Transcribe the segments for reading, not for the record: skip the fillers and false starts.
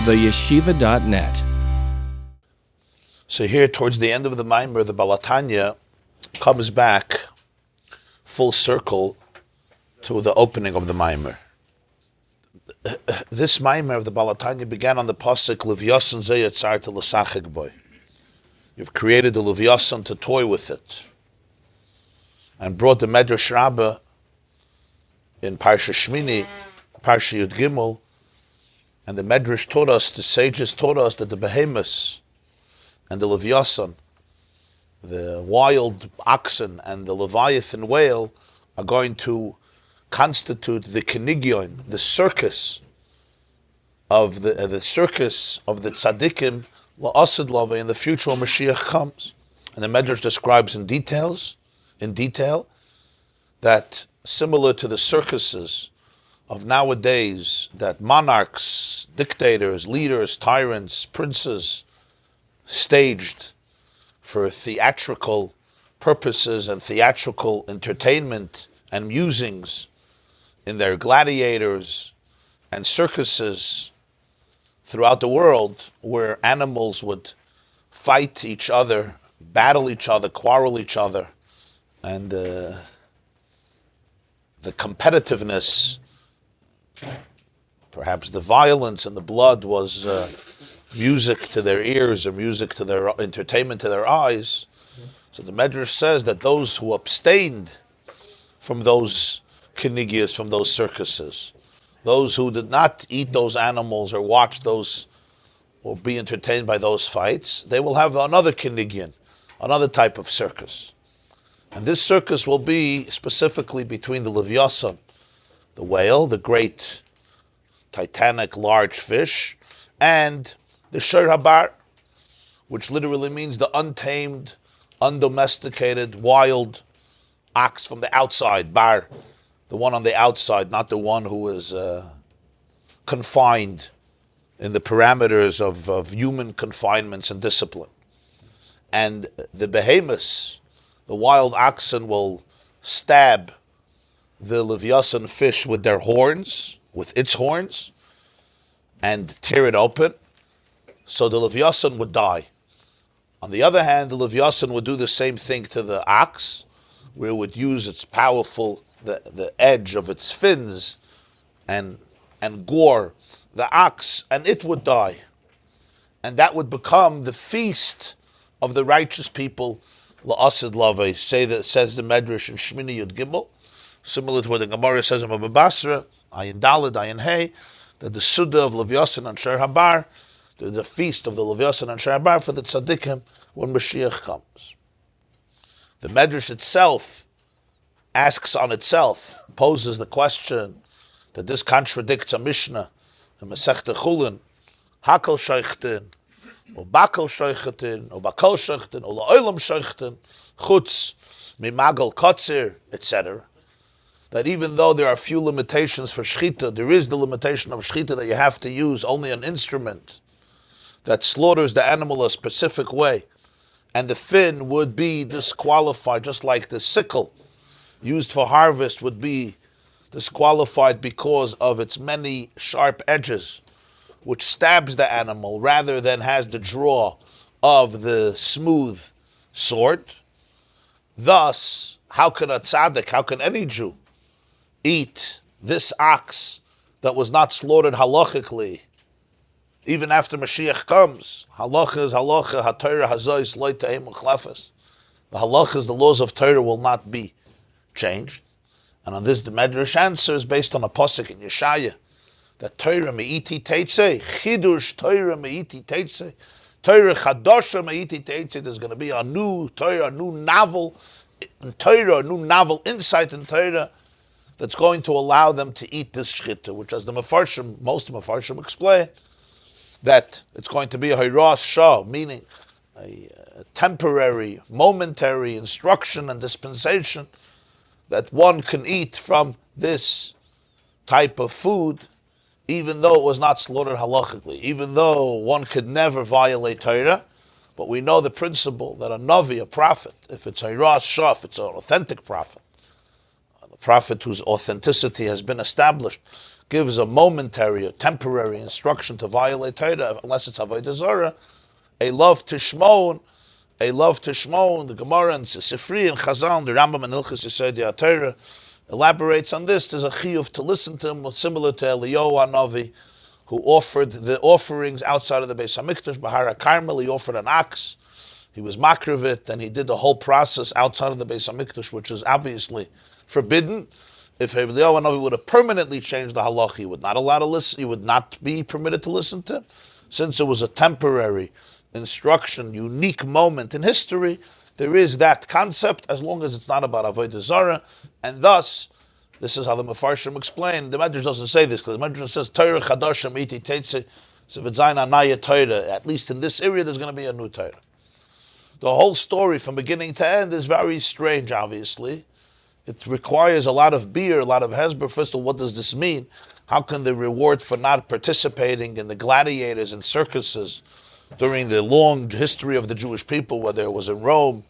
theyeshiva.net. So here, towards the end of the Maamer, the Balatanya comes back full circle to the opening of the Maamer. This Maamer of the Balatanya began on the pasuk Livyasan ze Yatzarta l'sachek boy. You've created the Livyasan to toy with it, and brought the Medrash Rabbi in Parshas Shmini, Parsha Yud Gimel, and the Medrash taught us, the sages taught us that the behemoths and the Livyasan, the wild oxen and the Leviathan whale, are going to constitute the kinigyon, the circus of the tzaddikim la'asad lava in the future when Mashiach comes. And the Medrash describes in detail that similar to the circuses of nowadays, that monarchs, dictators, leaders, tyrants, princes staged for theatrical purposes and theatrical entertainment and musings in their gladiators and circuses throughout the world, where animals would fight each other, battle each other, quarrel each other, and the competitiveness, perhaps the violence and the blood was music to their ears or music to their entertainment to their eyes. So the Medrash says that those who abstained from those kinigias, from those circuses, those who did not eat those animals or watch those or be entertained by those fights, they will have another kinigian, another type of circus. And this circus will be specifically between the Livyasan, the whale, the great titanic large fish, and the Shir Habar, which literally means the untamed, undomesticated, wild ox from the outside, bar, the one on the outside, not the one who is confined in the parameters of human confinements and discipline. And the behemoths, the wild oxen, will stab the Livyasan fish with their horns, with its horns, and tear it open, so the Livyasan would die. On the other hand, the Livyasan would do the same thing to the ox, where it would use its powerful, the edge of its fins and gore the ox, and it would die. And that would become the feast of the righteous people, la'asid lavei, says the Medrash in Shmini Yud Gimel, similar to what the Gemara says in Baba Basra, Ayin Daled, Ayin Hey, that the Suda of Livyasan and Shir Habar, the feast of the Livyasan and Shir Habar for the tzaddikim when Mashiach comes. The Medrash itself asks on itself, poses the question that this contradicts a Mishnah in Masechta Chulin, Hakol Sheichtin, or Bakol Sheichtin, or Bakol Sheichtin, or La'olam Sheichtin, Chutz, Mimagal Kotzir, etc. That even though there are few limitations for Shechita, there is the limitation of Shechita that you have to use only an instrument that slaughters the animal a specific way, and the fin would be disqualified, just like the sickle used for harvest would be disqualified because of its many sharp edges, which stabs the animal rather than has the draw of the smooth sword. Thus, how can a tzaddik, how can any Jew eat this ox that was not slaughtered halachically, even after Mashiach comes? Halacha is halacha, ha-Torah hazois loy ta'im uchlafes. The halachas, the laws of Torah will not be changed. And on this, the Medrash answers based on a pasuk in Yeshaya, that Torah me'iti teitzei, chidush Torah me'iti teitzei, Torah chadosha me'iti teitzei. There's going to be a new Torah, a new novel in Torah, a new novel insight in Torah that's going to allow them to eat this shchita, which, as the Mefarshim, most Mefarshim explain, that it's going to be a hiras shah, meaning a temporary, momentary instruction and dispensation that one can eat from this type of food, even though it was not slaughtered halachically, even though one could never violate Torah. But we know the principle that a Navi, a prophet, if it's a Ras Shah, it's an authentic prophet, a prophet whose authenticity has been established, gives a momentary or temporary instruction to violate Torah, unless it's Avodah Zarah, a love to Shmon, the Gemara and Sifri and Chazal, the Rambam and Ilchis Yesod Torah elaborates on this. There's a chiyuv to listen to him, similar to Eliyahu Hanavi, who offered the offerings outside of the Beis Hamikdash, Bahar HaKarmel. He offered an ox, he was makrivit, and he did the whole process outside of the Beis Hamikdash, which is obviously forbidden. If Eliyahu Hanavi would have permanently changed the halach, he would not allow to listen, he would not be permitted to listen to him. Since it was a temporary instruction, unique moment in history, there is that concept, as long as it's not about Avodah Zarah, and thus, this is how the Mefarshim explain. The Midrash doesn't say this, because the Midrash says, Torah Chadashim Iti Teitze, so V'zayin Anaya Torah, at least in this area, there's going to be a new Torah. The whole story from beginning to end is very strange, obviously. It requires a lot of beer, a lot of hesber. First of all, what does this mean? How can the reward for not participating in the gladiators and circuses during the long history of the Jewish people, whether it was in Rome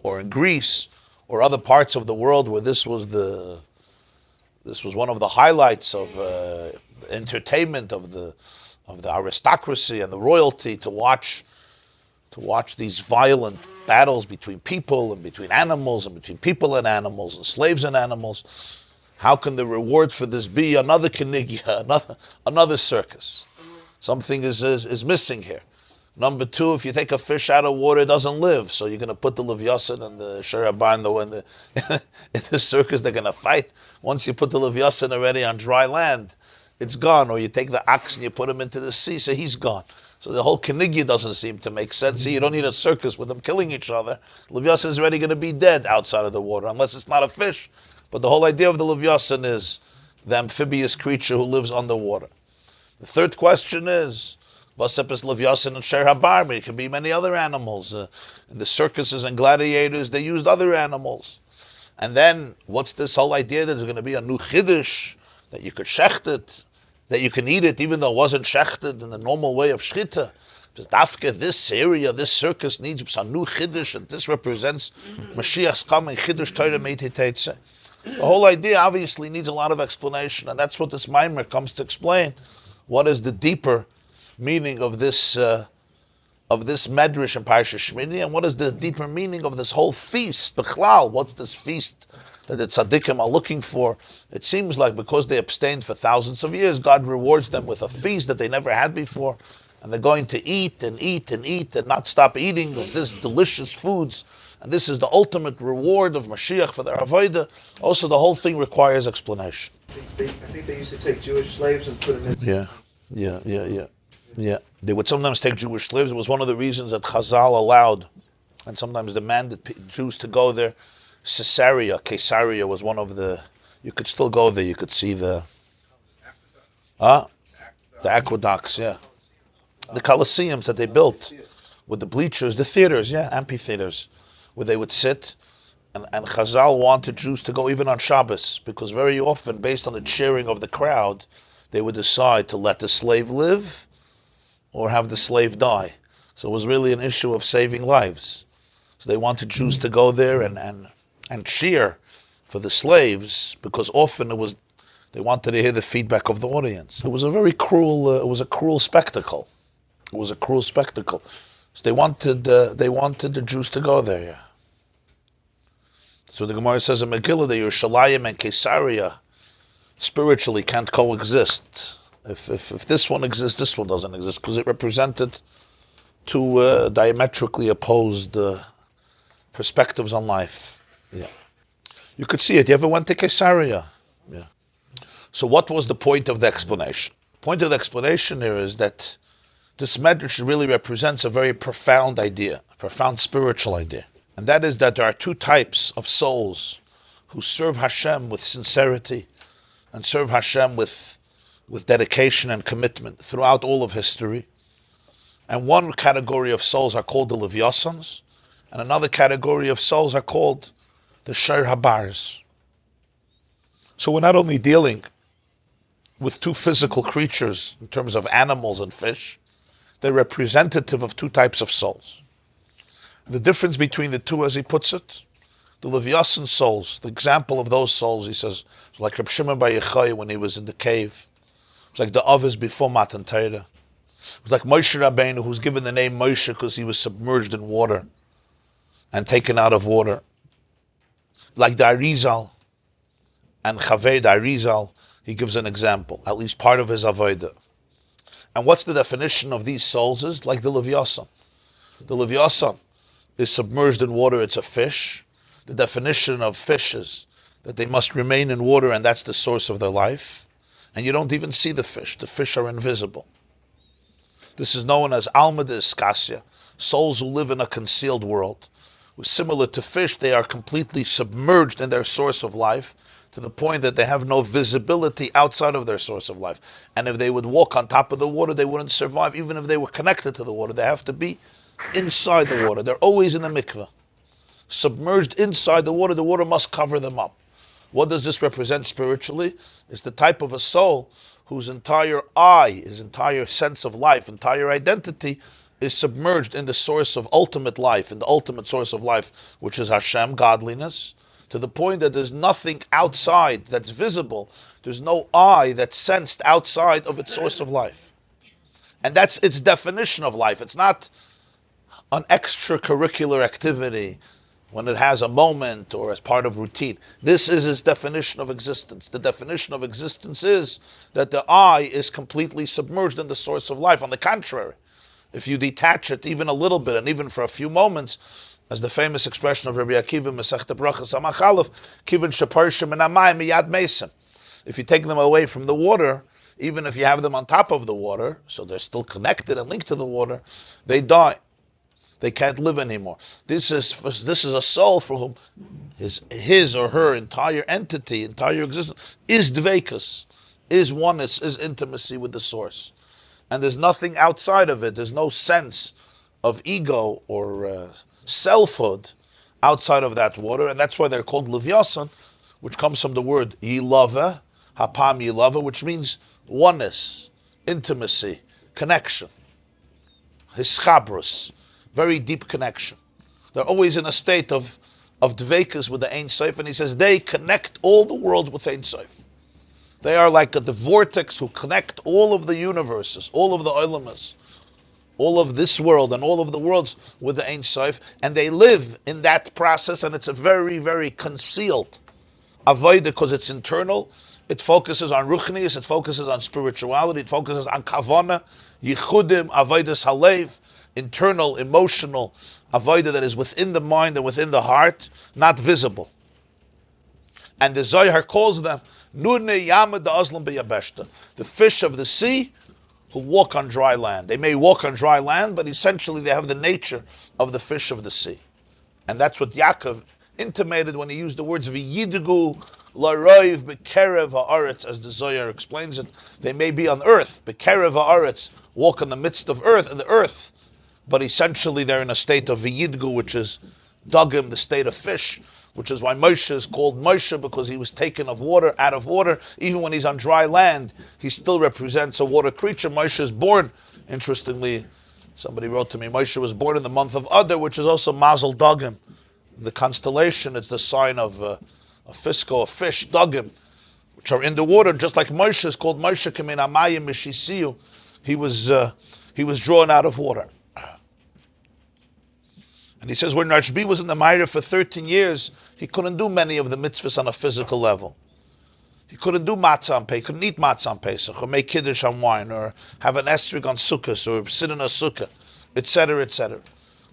or in Greece or other parts of the world where this was one of the highlights of entertainment of the aristocracy and the royalty, to watch these violent battles between people and between animals and between people and animals and slaves and animals. How can the reward for this be another kinigya, another circus? Something is missing here. Number two, if you take a fish out of water, it doesn't live. So you're going to put the Livyasan and the Sherabar in the circus, they're going to fight. Once you put the Livyasan already on dry land, it's gone. Or you take the ox and you put him into the sea, so he's gone. So the whole kinigya doesn't seem to make sense. See, you don't need a circus with them killing each other. Livyasan is already going to be dead outside of the water, unless it's not a fish. But the whole idea of the Livyasan is the amphibious creature who lives underwater. The third question is, Vasepis Livyasan and Sher Habarmi. It could be many other animals. In the circuses and gladiators, they used other animals. And then, what's this whole idea that there's going to be a new chiddush, that you could shecht it, that you can eat it even though it wasn't shechted in the normal way of shchita? Because dafke, this area, this circus needs a new chiddush, and this represents Mashiach's coming, chiddush Torah meiti teitze. The whole idea obviously needs a lot of explanation, and that's what this Maamer comes to explain. What is the deeper meaning of this medrash in Parshas Shmini, and what is the deeper meaning of this whole feast? Bechlal, what's this feast that the tzaddikim are looking for? It seems like because they abstained for thousands of years, God rewards them with a feast that they never had before, and they're going to eat and eat and eat and not stop eating of this delicious foods. And this is the ultimate reward of Mashiach for their avodah. Also, the whole thing requires explanation. I think they used to take Jewish slaves and put them in. Yeah. They would sometimes take Jewish slaves. It was one of the reasons that Chazal allowed and sometimes demanded Jews to go there. Caesarea was one of the... You could still go there. You could see the aqueducts, yeah. The Colosseums that they built with the bleachers, the theaters, amphitheaters, where they would sit. And Chazal wanted Jews to go even on Shabbos, because very often, based on the cheering of the crowd, they would decide to let the slave live or have the slave die. So it was really an issue of saving lives. So they wanted Jews to go there and cheer for the slaves, because often they wanted to hear the feedback of the audience. It was a very cruel. It was a cruel spectacle. So they wanted the Jews to go there. Yeah. So the Gemara says in Megillah that Yerushalayim and Caesarea spiritually can't coexist. If this one exists, this one doesn't exist, because it represented two diametrically opposed perspectives on life. Yeah, you could see it. You ever went to Caesarea? Yeah. So what was the point of the explanation? The point of the explanation here is that this medrash really represents a very profound idea, a profound spiritual idea, and that is that there are two types of souls who serve Hashem with sincerity and serve Hashem with dedication and commitment throughout all of history. And one category of souls are called the Livyasans, and another category of souls are called the Sher Habars. So we're not only dealing with two physical creatures in terms of animals and fish, they're representative of two types of souls. The difference between the two, as he puts it, the Livyasan souls, the example of those souls, he says, like Reb Shimon Bar Yochai when he was in the cave, It's like the others before Matan Torah. It was like Moshe Rabbeinu, who's given the name Moshe because he was submerged in water and taken out of water. Like the Arizal and Chavei the Arizal, he gives an example, at least part of his avodah. And what's the definition of these souls is? Like the Livyasan. The Livyasan is submerged in water, it's a fish. The definition of fish is that they must remain in water and that's the source of their life. And you don't even see the fish are invisible. This is known as Alma de Iskasya, souls who live in a concealed world. Similar to fish, they are completely submerged in their source of life to the point that they have no visibility outside of their source of life. And if they would walk on top of the water, they wouldn't survive. Even if they were connected to the water, they have to be inside the water. They're always in the mikveh. Submerged inside the water must cover them up. What does this represent spiritually? It's the type of a soul whose entire his entire sense of life, entire identity is submerged in the source of ultimate life, in the ultimate source of life, which is Hashem, godliness, to the point that there's nothing outside that's visible. There's no eye that's sensed outside of its source of life. And that's its definition of life. It's not an extracurricular activity when it has a moment or as part of routine. This is its definition of existence. The definition of existence is that the eye is completely submerged in the source of life. On the contrary, if you detach it even a little bit and even for a few moments, as the famous expression of Rabbi Akiva, Masechta Brachas Amachalov, Kivin Sheparshim and Amayim Miyad Mesim. If you take them away from the water, even if you have them on top of the water, so they're still connected and linked to the water, they die. They can't live anymore. This is a soul for whom his or her entire entity, entire existence is dveikus, is oneness, is intimacy with the source. And there's nothing outside of it. There's no sense of ego or selfhood outside of that water. And that's why they're called Livyasan, which comes from the word yilava, hapam yilava, which means oneness, intimacy, connection, hischabrus. Very deep connection. They're always in a state of dveikus with the Ein Sof, and he says they connect all the worlds with Ein Sof. They are like the vortex who connect all of the universes, all of the olamas, all of this world and all of the worlds with the Ein Sof, and they live in that process, and it's a very, very concealed avodah because it's internal. It focuses on ruchnius, it focuses on spirituality, it focuses on kavana, yichudim, avodas halev, internal, emotional avodah that is within the mind and within the heart, not visible. And the Zohar calls them Nudne Yamad Aslam Beyabeshta, the fish of the sea who walk on dry land. They may walk on dry land, but essentially they have the nature of the fish of the sea. And that's what Yaakov intimated when he used the words V'yidigu L'roiv B'kerev Ha'aretz, as the Zohar explains it. They may be on earth, B'kerev Ha'aretz, walk in the midst of earth, in the earth, but essentially they're in a state of V'yidgu, which is Dagim, the state of fish, which is why Moshe is called Moshe, because he was taken out of water. Even when he's on dry land, he still represents a water creature. Moshe is born, interestingly, somebody wrote to me, Moshe was born in the month of Adar, which is also Mazel Dagim. The constellation, it's the sign of a fisco, a fish, Dagim, which are in the water, just like Moshe is called Moshe Kemin Amayim Mishisiyu. He was drawn out of water. And he says when Rabbi was in the Maamer for 13 years, he couldn't do many of the mitzvahs on a physical level. He couldn't do matzah on Pesach, he couldn't eat matzah on Pesach, or make kiddush on wine, or have an esrog on sukkahs, or sit in a sukkah, etc., etc.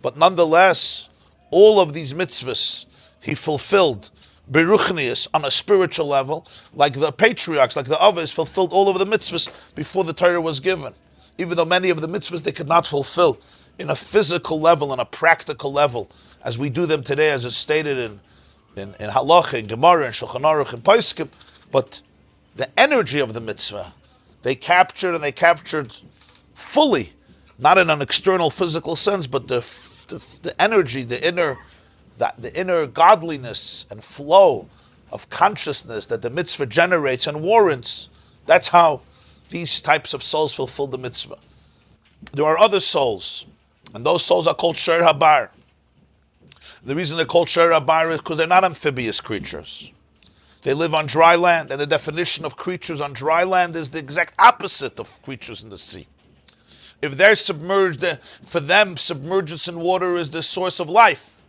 But nonetheless, all of these mitzvahs he fulfilled beruchnius on a spiritual level, like the patriarchs, like the Avos fulfilled all of the mitzvahs before the Torah was given. Even though many of the mitzvahs they could not fulfill in a physical level, on a practical level, as we do them today, as it's stated in Halacha, in Gemara, in Shulchan Aruch, in Poskim. But the energy of the mitzvah, they captured fully, not in an external physical sense, but the energy, the inner godliness and flow of consciousness that the mitzvah generates and warrants. That's how these types of souls fulfill the mitzvah. There are other souls, and those souls are called Sher Habar. The reason they're called Sher Habar is because they're not amphibious creatures. They live on dry land, and the definition of creatures on dry land is the exact opposite of creatures in the sea. If they're submerged, for them, submergence in water is the source of life.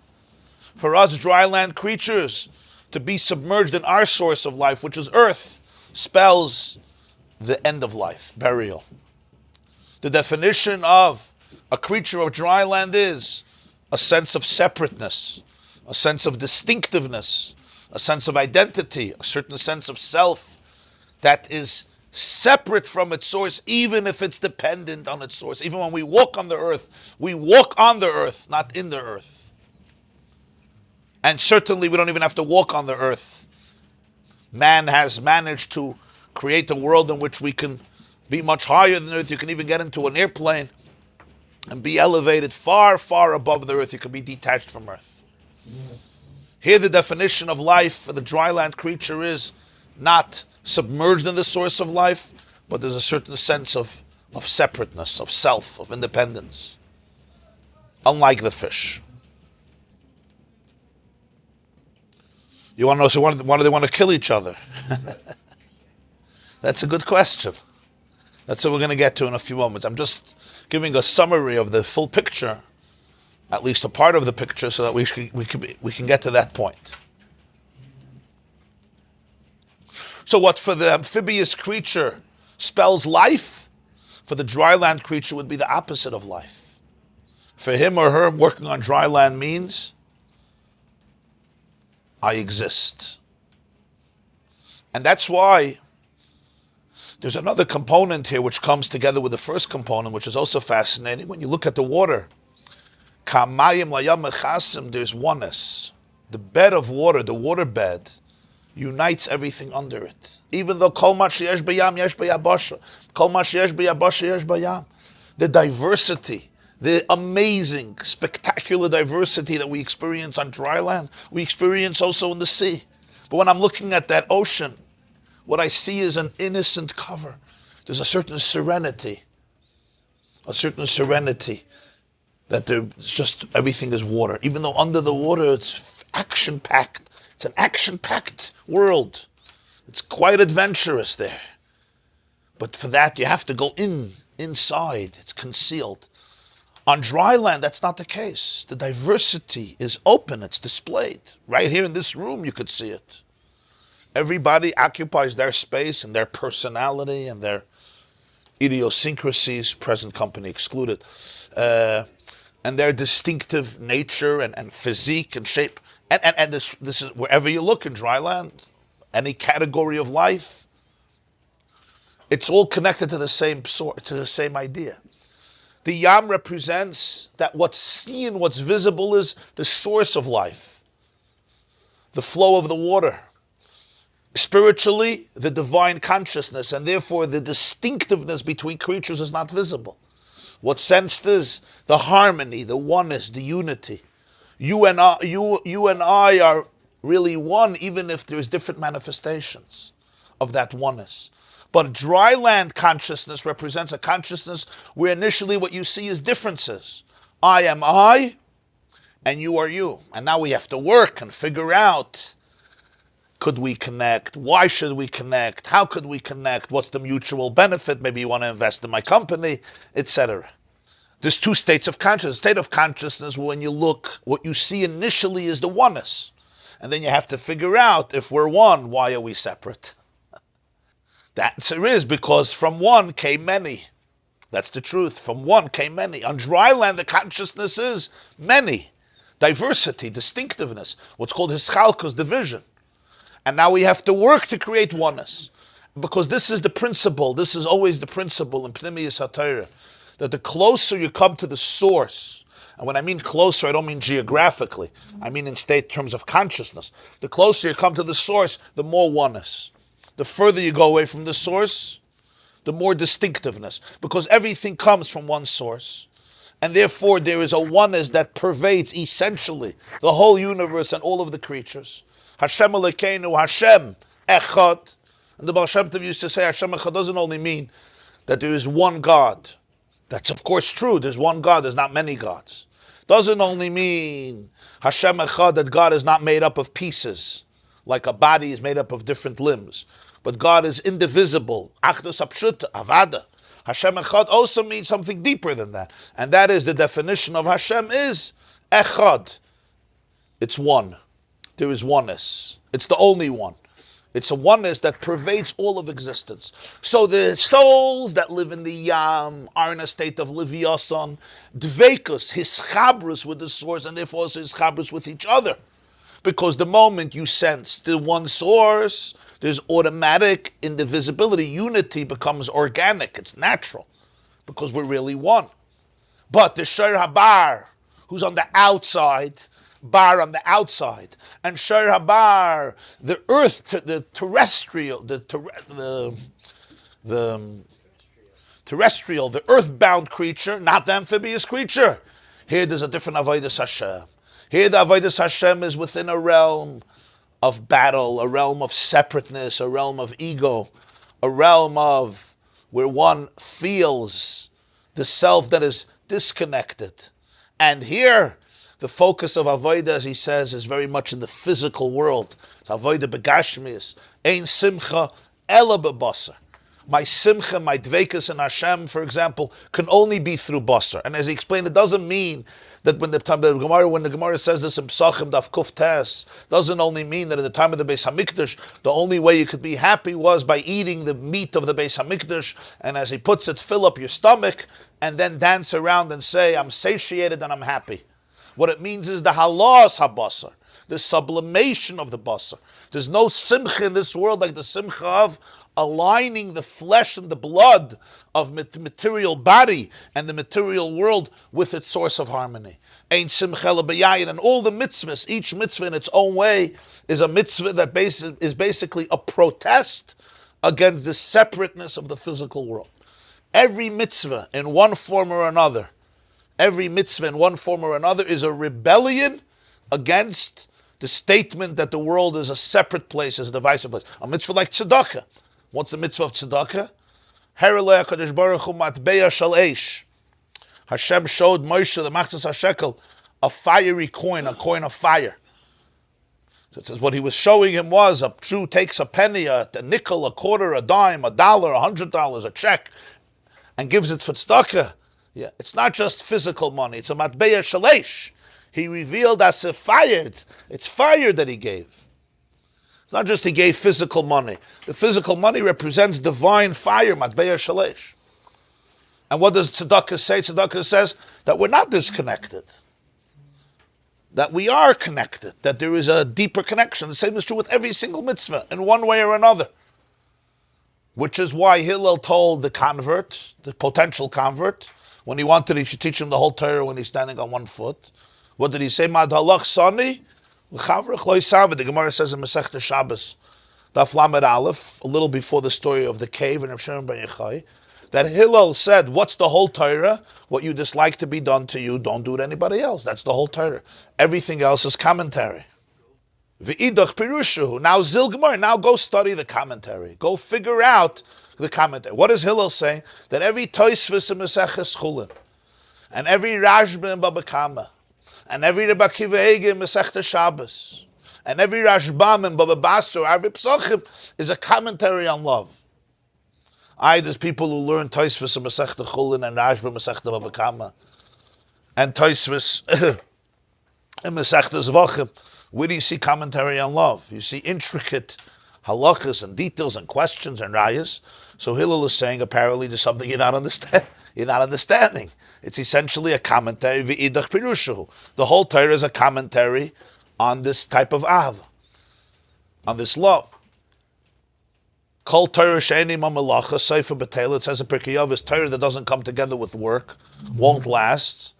For us, dry land creatures, to be submerged in our source of life, which is earth, spells the end of life, burial. The definition of a creature of dry land is a sense of separateness, a sense of distinctiveness, a sense of identity, a certain sense of self that is separate from its source, even if it's dependent on its source. Even when we walk on the earth, we walk on the earth, not in the earth. And certainly we don't even have to walk on the earth. Man has managed to create a world in which we can be much higher than earth. You can even get into an airplane and be elevated far, far above the earth. You can be detached from earth. Here the definition of life for the dry land creature is not submerged in the source of life, but there's a certain sense of separateness, of self, of independence. Unlike the fish. You want to know, so why do they want to kill each other? That's a good question. That's what we're going to get to in a few moments. I'm just giving a summary of the full picture, at least a part of the picture, so that we can get to that point. So what for the amphibious creature spells life, for the dry land creature would be the opposite of life. For him or her, working on dry land means I exist. And that's why there's another component here which comes together with the first component, which is also fascinating. When you look at the water, there's oneness. The bed of water, the water bed, unites everything under it. Even though kol ma sheyesh bayam yesh bayabasha, kol ma sheyesh bayabasha yesh bayam. The diversity, the amazing, spectacular diversity that we experience on dry land, we experience also in the sea. But when I'm looking at that ocean, what I see is an innocent cover. There's a certain serenity that there's just everything is water. Even though under the water it's action-packed. It's an action-packed world. It's quite adventurous there. But for that you have to go inside. It's concealed. On dry land, that's not the case. The diversity is open, it's displayed. Right here in this room you could see it. Everybody occupies their space and their personality and their idiosyncrasies, present company excluded, and their distinctive nature and physique and shape. And this is wherever you look in dry land, any category of life, it's all connected to the same idea. The yam represents that what's seen, what's visible is the source of life, the flow of the water. Spiritually, the divine consciousness, and therefore the distinctiveness between creatures is not visible. What's sensed is the harmony, the oneness, the unity. You and I are really one, even if there's different manifestations of that oneness. But dry land consciousness represents a consciousness where initially what you see is differences. I am I, and you are you. And now we have to work and figure out, could we connect? Why should we connect? How could we connect? What's the mutual benefit? Maybe you want to invest in my company, etc. There's two states of consciousness. State of consciousness, when you look, what you see initially is the oneness. And then you have to figure out, if we're one, why are we separate? The answer is because from one came many. That's the truth. From one came many. On dry land, the consciousness is many. Diversity, distinctiveness, what's called hischalkos, division. And now we have to work to create oneness. Because this is the principle, this is always the principle in Pnimiyus HaTorah, that the closer you come to the source, and when I mean closer, I don't mean geographically, I mean in terms of consciousness. The closer you come to the source, the more oneness. The further you go away from the source, the more distinctiveness. Because everything comes from one source. And therefore there is a oneness that pervades essentially the whole universe and all of the creatures. Hashem Elokeinu, Hashem Echad. And the Baal Shem Tov used to say Hashem Echad doesn't only mean that there is one God. That's of course true. There's one God, there's not many gods. Doesn't only mean Hashem Echad, that God is not made up of pieces. like a body is made up of different limbs. But God is indivisible. Achdus apshuta, avada. Hashem echad also means something deeper than that. And that is the definition of Hashem is echad. It's one. There is oneness. It's the only one. It's a oneness that pervades all of existence. So the souls that live in the Yam are in a state of Livyasan, dveikus, hischabrus with the source, and therefore also hischabrus with each other. Because the moment you sense the one source, there's automatic indivisibility. Unity becomes organic. It's natural. Because we're really one. But the Shir Habar, who's on the outside, bar on the outside, and Shir Habar, the earth, the terrestrial, the terrestrial, the earthbound creature, not the amphibious creature. Here there's a different avodas Hashem. Here the avodas Hashem is within a realm of battle, a realm of separateness, a realm of ego, a realm of where one feels the self that is disconnected. And here, the focus of Avodah, as he says, is very much in the physical world. It's Avodah begashmius. Ein simcha ela bebasar. My simcha, my dveikus in Hashem, for example, can only be through basar. And as he explained, it doesn't mean that when the Gemara says this in Psachim Daf Kuf Tes, doesn't only mean that in the time of the Beis Hamikdash, the only way you could be happy was by eating the meat of the Beis Hamikdash, and as he puts it, fill up your stomach, and then dance around and say, I'm satiated and I'm happy. What it means is the halas habasar, the sublimation of the basar. There's no simcha in this world like the simcha of aligning the flesh and the blood of material body and the material world with its source of harmony. Ein simcha lebayayin, and all the mitzvahs, each mitzvah in its own way is a mitzvah that is basically a protest against the separateness of the physical world. Every mitzvah in one form or another, is a rebellion against the statement that the world is a separate place, is a divisive place. A mitzvah like tzedakah. What's the mitzvah of tzedakah? Hereleh HaKadosh Baruch Hu matbeya shel eish. Hashem showed Moshe, the machzas hashekel, a fiery coin, a coin of fire. So it says what he was showing him was a Jew takes a penny, a nickel, a quarter, a dime, $1, $100, a check, and gives it for tzedakah. Yeah, it's not just physical money. It's a matbeya shel eish. He revealed as if fired. It's fire that he gave. It's not just he gave physical money. The physical money represents divine fire, matbeya shel eish. And what does tzedakah say? Tzedakah says that we're not disconnected. That we are connected. That there is a deeper connection. The same is true with every single mitzvah in one way or another. Which is why Hillel told the convert, the potential convert, when he wanted, he should teach him the whole Torah when he's standing on one foot. What did he say? Mad halach sani, l'chavrach lo yisavid. The Gemara says in Masechta Shabbos, Daf Lamed Aleph, a little before the story of the cave in Rav Shimon ben Yochai, that Hillel said, what's the whole Torah? What you dislike to be done to you, don't do it to anybody else. That's the whole Torah. Everything else is commentary. V'idach pirushu. Now Zil Gemara, now go study the commentary. Go figure out the commentary. What is Hillel saying? That every Tosfos in Maseches Chulin, and every Rashba in Baba Kama, and every Rebbe Akiva Eiger in Masechta Shabbos, and every Rashbam in Baba Basra, every Psachim is a commentary on love. There's people who learn Tosfos in Masechta Chulin and Rashba in Masechta Baba Kama, and Tosfos in Masechta Zvachim. Where do you see commentary on love? You see intricate halachas and details and questions and rayas. So Hillel is saying apparently there's something you're not understanding. It's essentially a commentary, v'idach pirushu. The whole Torah is a commentary on this type of ahava, on this love. Kol Torah she'eni mamalacha, seifa b'teila. It says in Pirkei Avos, Torah that doesn't come together with work won't last.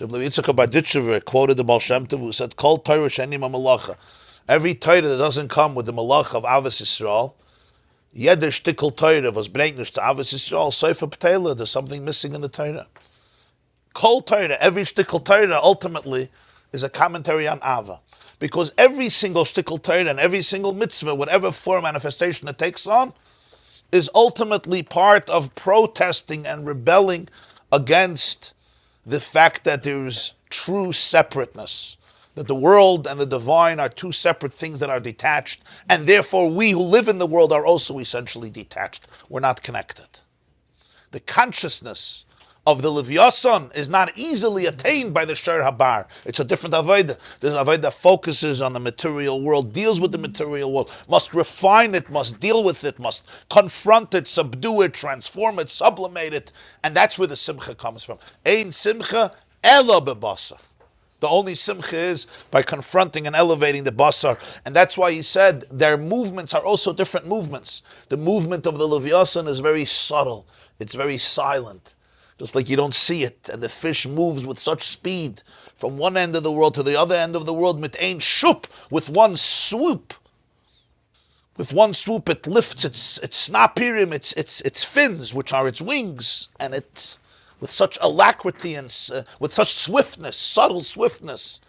Rabbi Yitzchak quoted the Baal Shem Tov, who said, Kol Torah she'eni mamalacha. Every Torah that doesn't come with the malach of Avos Yisrael, jeder shtickle Torah was bringnish to Avos Yisrael, seifa b'teila. There's something missing in the Torah. Kol Torah, every shtickle Torah ultimately is a commentary on Ava. Because every single shtickle Torah and every single mitzvah, whatever form manifestation it takes on, is ultimately part of protesting and rebelling against the fact that there is true separateness. that the world and the divine are two separate things that are detached, and therefore we who live in the world are also essentially detached. We're not connected. The consciousness of the Livyasan is not easily attained by the Shor Habar. It's a different Avodah. There's an Avodah that focuses on the material world, deals with the material world, must refine it, must deal with it, must confront it, subdue it, transform it, sublimate it, and that's where the Simcha comes from. Ein Simcha ela bebasar. The only simcha is by confronting and elevating the basar. And that's why he said their movements are also different movements. The movement of the Livyasan is very subtle. It's very silent. Just like you don't see it. And the fish moves with such speed from one end of the world to the other end of the world. Mit ein shup, with one swoop. With one swoop it lifts its snapirim, its fins, which are its wings. And it... with such alacrity and with such swiftness, subtle swiftness.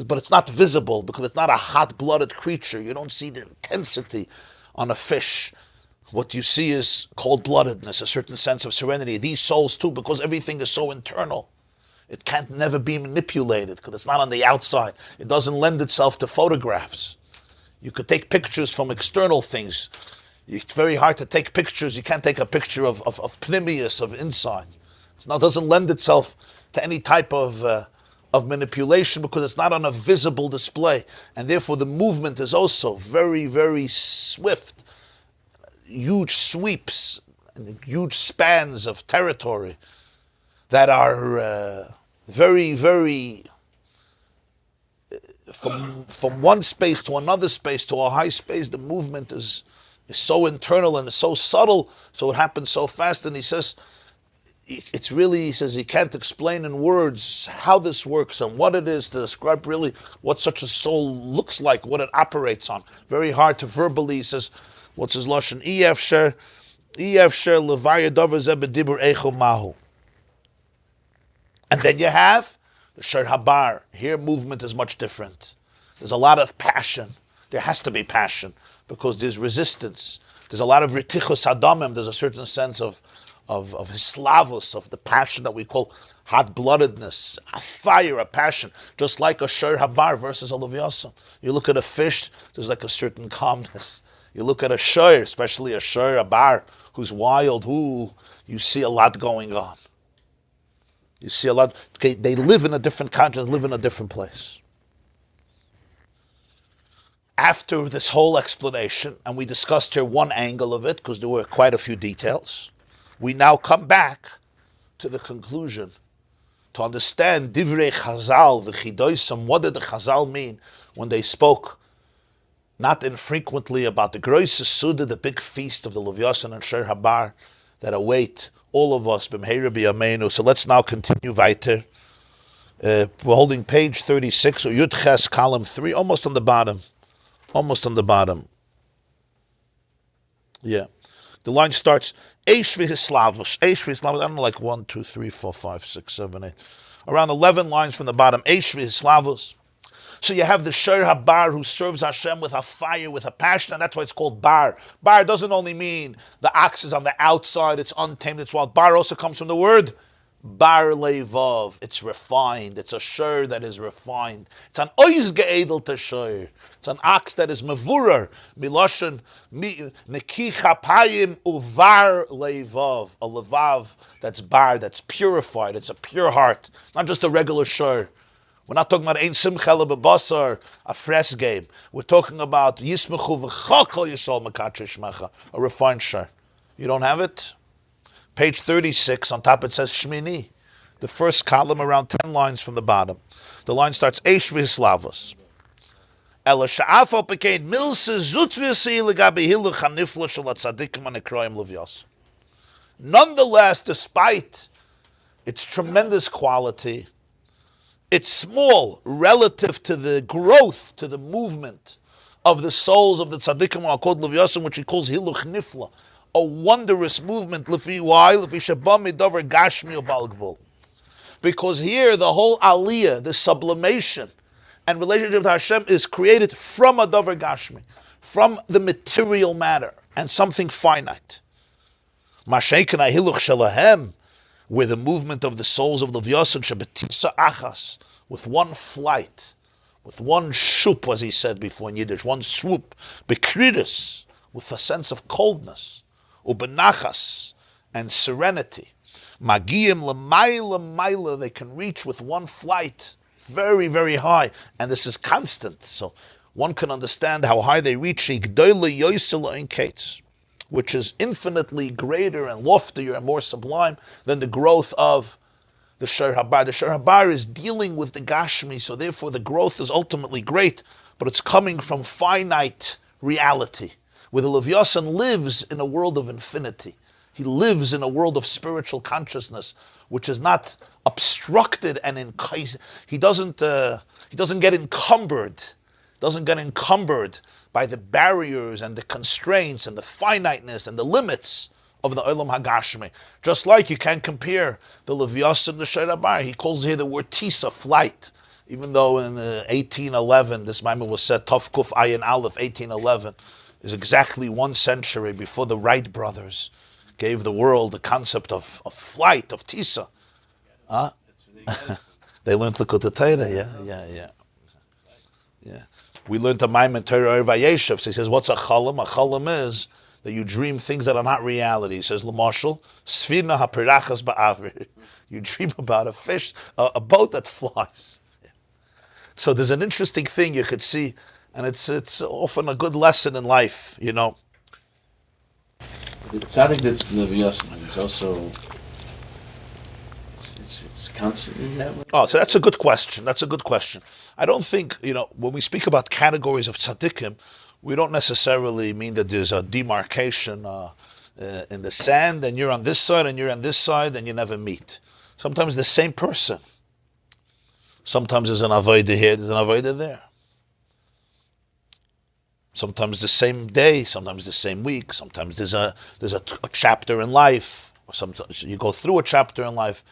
But it's not visible because it's not a hot-blooded creature. You don't see the intensity on a fish. What you see is cold-bloodedness, a certain sense of serenity. These souls too, because everything is so internal. It can't never be manipulated because it's not on the outside. It doesn't lend itself to photographs. You could take pictures from external things. It's very hard to take pictures. You can't take a picture of pnimius, of inside. It doesn't lend itself to any type of manipulation because it's not on a visible display. And therefore the movement is also very, very swift. Huge sweeps, and huge spans of territory that are very, very... From one space to another space to a high space, the movement is so internal and so subtle, so it happens so fast. And he says... it's really, he says, you can't explain in words how this works and what it is to describe really what such a soul looks like, what it operates on. Very hard to verbally, he says, what's his lashon? Efsher levaya davar zeh b'dibur eicho mahu. And then you have the Shor Habar. Here movement is much different. There's a lot of passion. There has to be passion because there's resistance. There's a lot of ritichus adamim. There's a certain sense of hislavus, of the passion that we call hot-bloodedness, a fire, a passion, just like a Shor Habar versus a Livyasan. You look at a fish, there's like a certain calmness. You look at a shor, especially a Shor Habar, who's wild, you see a lot going on. You see a lot. Okay, they live in a different consciousness, live in a different place. After this whole explanation, and we discussed here one angle of it, because there were quite a few details, we now come back to the conclusion to understand Divrei Chazal v'chidoisam. What did the Chazal mean when they spoke not infrequently about the Groise Suda, the big feast of the Livyasan and Shor Habar that await all of us b'mheira b'yameinu. So let's now continue weiter. We're holding page 36 or Yud Ches, column 3, almost on the bottom. Yeah. The line starts, Eish v'hislavos. Eish v'hislavos, I don't know, like 1, 2, 3, 4, 5, 6, 7, 8. Around 11 lines from the bottom, Eish v'hislavos. So you have the Shor Habar who serves Hashem with a fire, with a passion, and that's why it's called bar. Bar doesn't only mean the ox is on the outside, it's untamed, it's wild. Bar also comes from the word bar levav. It's refined. It's a shor that is refined. It's an oiz ge'edel to shor. It's an ox that is mevurer. Miloshen neki chapayim uvar levav. A levav that's bar, that's purified. It's a pure heart, not just a regular shor. We're not talking about ein simcha lebasar, a fresh game. We're talking about yismechu v'chakol yisol mekatche shmecha, a refined shor. You don't have it? Page 36, on top it says Shmini. The first column, around 10 lines from the bottom. The line starts, Eish v'hislavos. Ela sha'afal pekein milse zutrisi legabi hiluch hanifla shel hatzadikim hanekroim Livyasan. Nonetheless, despite its tremendous quality, it's small relative to the growth, to the movement of the souls of the tzaddikim called Livyasan, which he calls hiluch nifla. A wondrous movement, because here the whole aliyah, the sublimation and relationship to Hashem is created from a davar gashmi, from the material matter and something finite. Where the movement of the souls of Livyasan shebetisa achas, with one flight, with one shup, as he said before in Yiddish, one swoop, bekridis, with a sense of coldness, ubenachas, and serenity. Magiyim l'mayla, they can reach with one flight, very, very high, and this is constant. So one can understand how high they reach, which is infinitely greater and loftier and more sublime than the growth of the Shor Habar. The Shor Habar is dealing with the Gashmi, so therefore the growth is ultimately great, but it's coming from finite reality, where the Livyasan lives in a world of infinity. He lives in a world of spiritual consciousness, which is not obstructed and he doesn't get encumbered. Doesn't get encumbered by the barriers and the constraints and the finiteness and the limits of the Olam Hagashmi. Just like you can't compare the Livyasan and the Shor Habar. He calls here the word Tisa, flight. Even though in 1811, this Maamer was said, Tov Kuf Ayin Aleph, 1811, is exactly 1 century before the Wright brothers gave the world the concept of flight, of Tisa. Huh? They learned Likutei Torah, yeah. We learned a Maamer in Torah Vayeshev. So he says, what's a chalam? A chalam is that you dream things that are not reality. He says, L'mashal, Sfina ha'perachas ba'avir. You dream about a fish, a boat that flies. Yeah. So there's an interesting thing you could see, and it's often a good lesson in life, you know. The tzaddik that's Livyasan is also, it's constant in that way? Oh, so that's a good question. I don't think, when we speak about categories of tzaddikim, we don't necessarily mean that there's a demarcation in the sand, and you're on this side, and you're on this side, and you never meet. Sometimes the same person. Sometimes there's an avodah here, there's an avodah there. Sometimes the same day, sometimes the same week, sometimes there's a chapter in life, or sometimes you go through a chapter in life.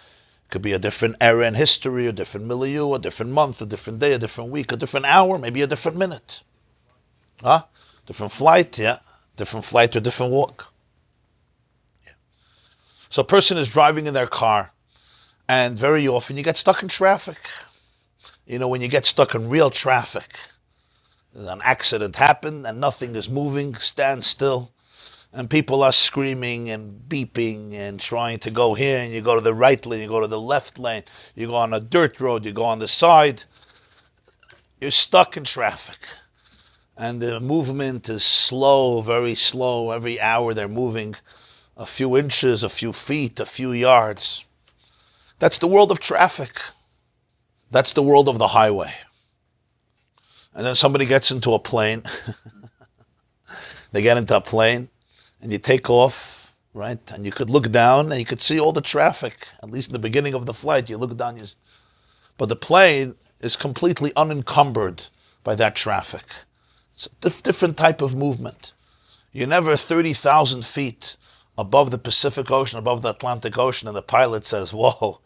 It could be a different era in history, a different milieu, a different month, a different day, a different week, a different hour, maybe a different minute. Different flight, yeah. Different flight or different walk. Yeah. So a person is driving in their car, and very often you get stuck in traffic. When you get stuck in real traffic, an accident happened and nothing is moving, stand still, and people are screaming and beeping and trying to go here, and you go to the right lane, you go to the left lane, you go on a dirt road, you go on the side. You're stuck in traffic. And the movement is slow, very slow. Every hour they're moving a few inches, a few feet, a few yards. That's the world of traffic. That's the world of the highway. And then somebody gets into a plane. They get into a plane, and you take off, right? And you could look down, and you could see all the traffic. At least in the beginning of the flight, you look down. But the plane is completely unencumbered by that traffic. It's a different type of movement. You're never 30,000 feet above the Pacific Ocean, above the Atlantic Ocean, and the pilot says, whoa,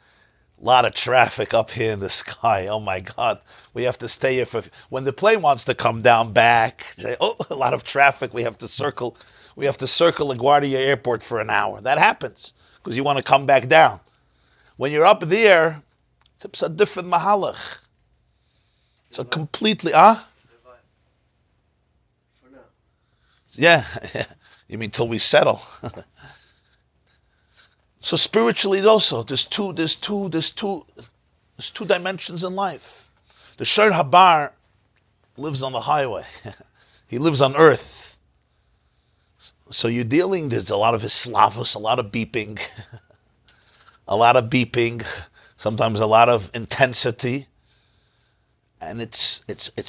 a lot of traffic up here in the sky. Oh my God, we have to stay here for... When the plane wants to come down back, say, oh, a lot of traffic, we have to circle LaGuardia Airport for an hour. That happens, because you want to come back down. When you're up there, it's a different mahalach. It's a completely... Yeah, you mean till we settle. So spiritually also, there's two dimensions in life. The Shor Habar lives on the highway. He lives on earth. So there's a lot of hislavus, a lot of beeping, sometimes a lot of intensity. And it's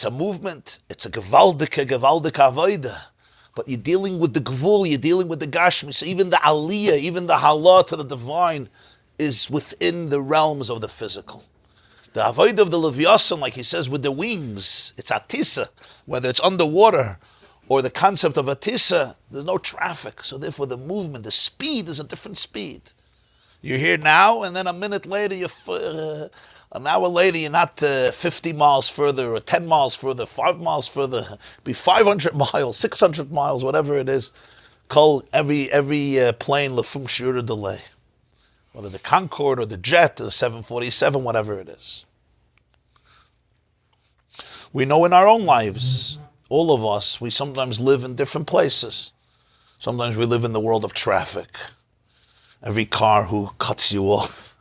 a movement, it's a gewaldike avodah. But you're dealing with the gvul, you're dealing with the gashmi. So even the aliyah, even the halah to the divine is within the realms of the physical. The avodah of the Livyasan, like he says, with the wings, it's atisa. Whether it's underwater or the concept of atisa, there's no traffic. So therefore the movement, the speed is a different speed. You're here now, and then a minute later, an hour later, you're not 50 miles further, or 10 miles further, 5 miles further. Be 500 miles, 600 miles, whatever it is. Call every plane lefum shura delay, whether the Concorde or the jet or the 747, whatever it is. We know in our own lives, all of us, we sometimes live in different places. Sometimes we live in the world of traffic. Every car who cuts you off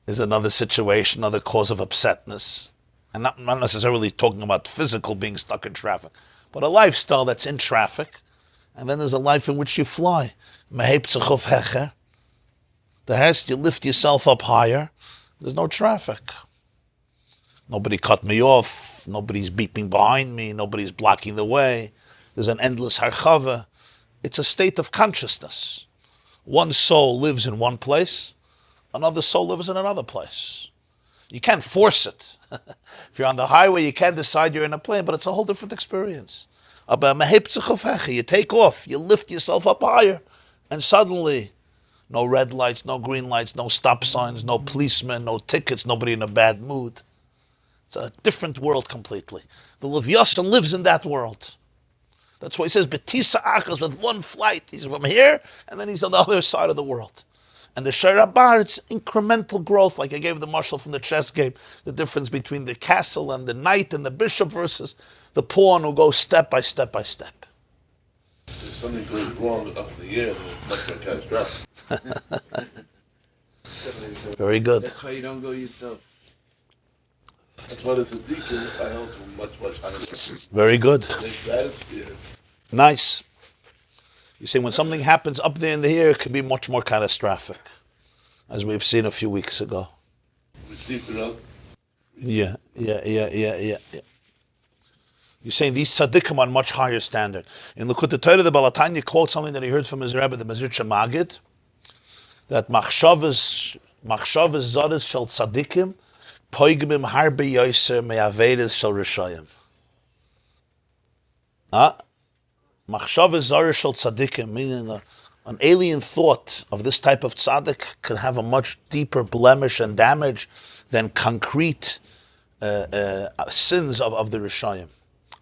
is another situation, another cause of upsetness. And not necessarily talking about physical being stuck in traffic, but a lifestyle that's in traffic. And then there's a life in which you fly. The hest, you lift yourself up higher. There's no traffic. Nobody cut me off. Nobody's beeping behind me. Nobody's blocking the way. There's an endless harchava. It's a state of consciousness. One soul lives in one place. Another soul lives in another place. You can't force it. If you're on the highway, you can't decide you're in a plane, but it's a whole different experience. You take off. You lift yourself up higher. And suddenly, no red lights, no green lights, no stop signs, no policemen, no tickets, nobody in a bad mood. It's a different world completely. The Livyasan lives in that world. That's why he says, Betisa Achas, with one flight. He's from here, and then he's on the other side of the world. And the Sherabar, it's incremental growth, like I gave the marshal from the chess game, the difference between the castle and the knight and the bishop versus the pawn who goes step by step by step. If something goes wrong up in the air, then it's much more catastrophic. Very good. That's why you don't go yourself. That's why the tzaddikim are held to much, much higher. Very good. The stratosphere. Nice. You see, when something happens up there in the air, it can be much more catastrophic, as we've seen a few weeks ago. Received it up. Yeah. You're saying these tzaddikim are on much higher standard. In Likutei Torah, the Balatanya quotes something that he heard from his Rabbi, the midrashic Magid, that machshavas zaris shel tzaddikim poigmim harbe yoser me'averes shel rishayim. Machshavas zaris shel tzaddikim, meaning an alien thought of this type of tzaddik can have a much deeper blemish and damage than concrete sins of the rishayim.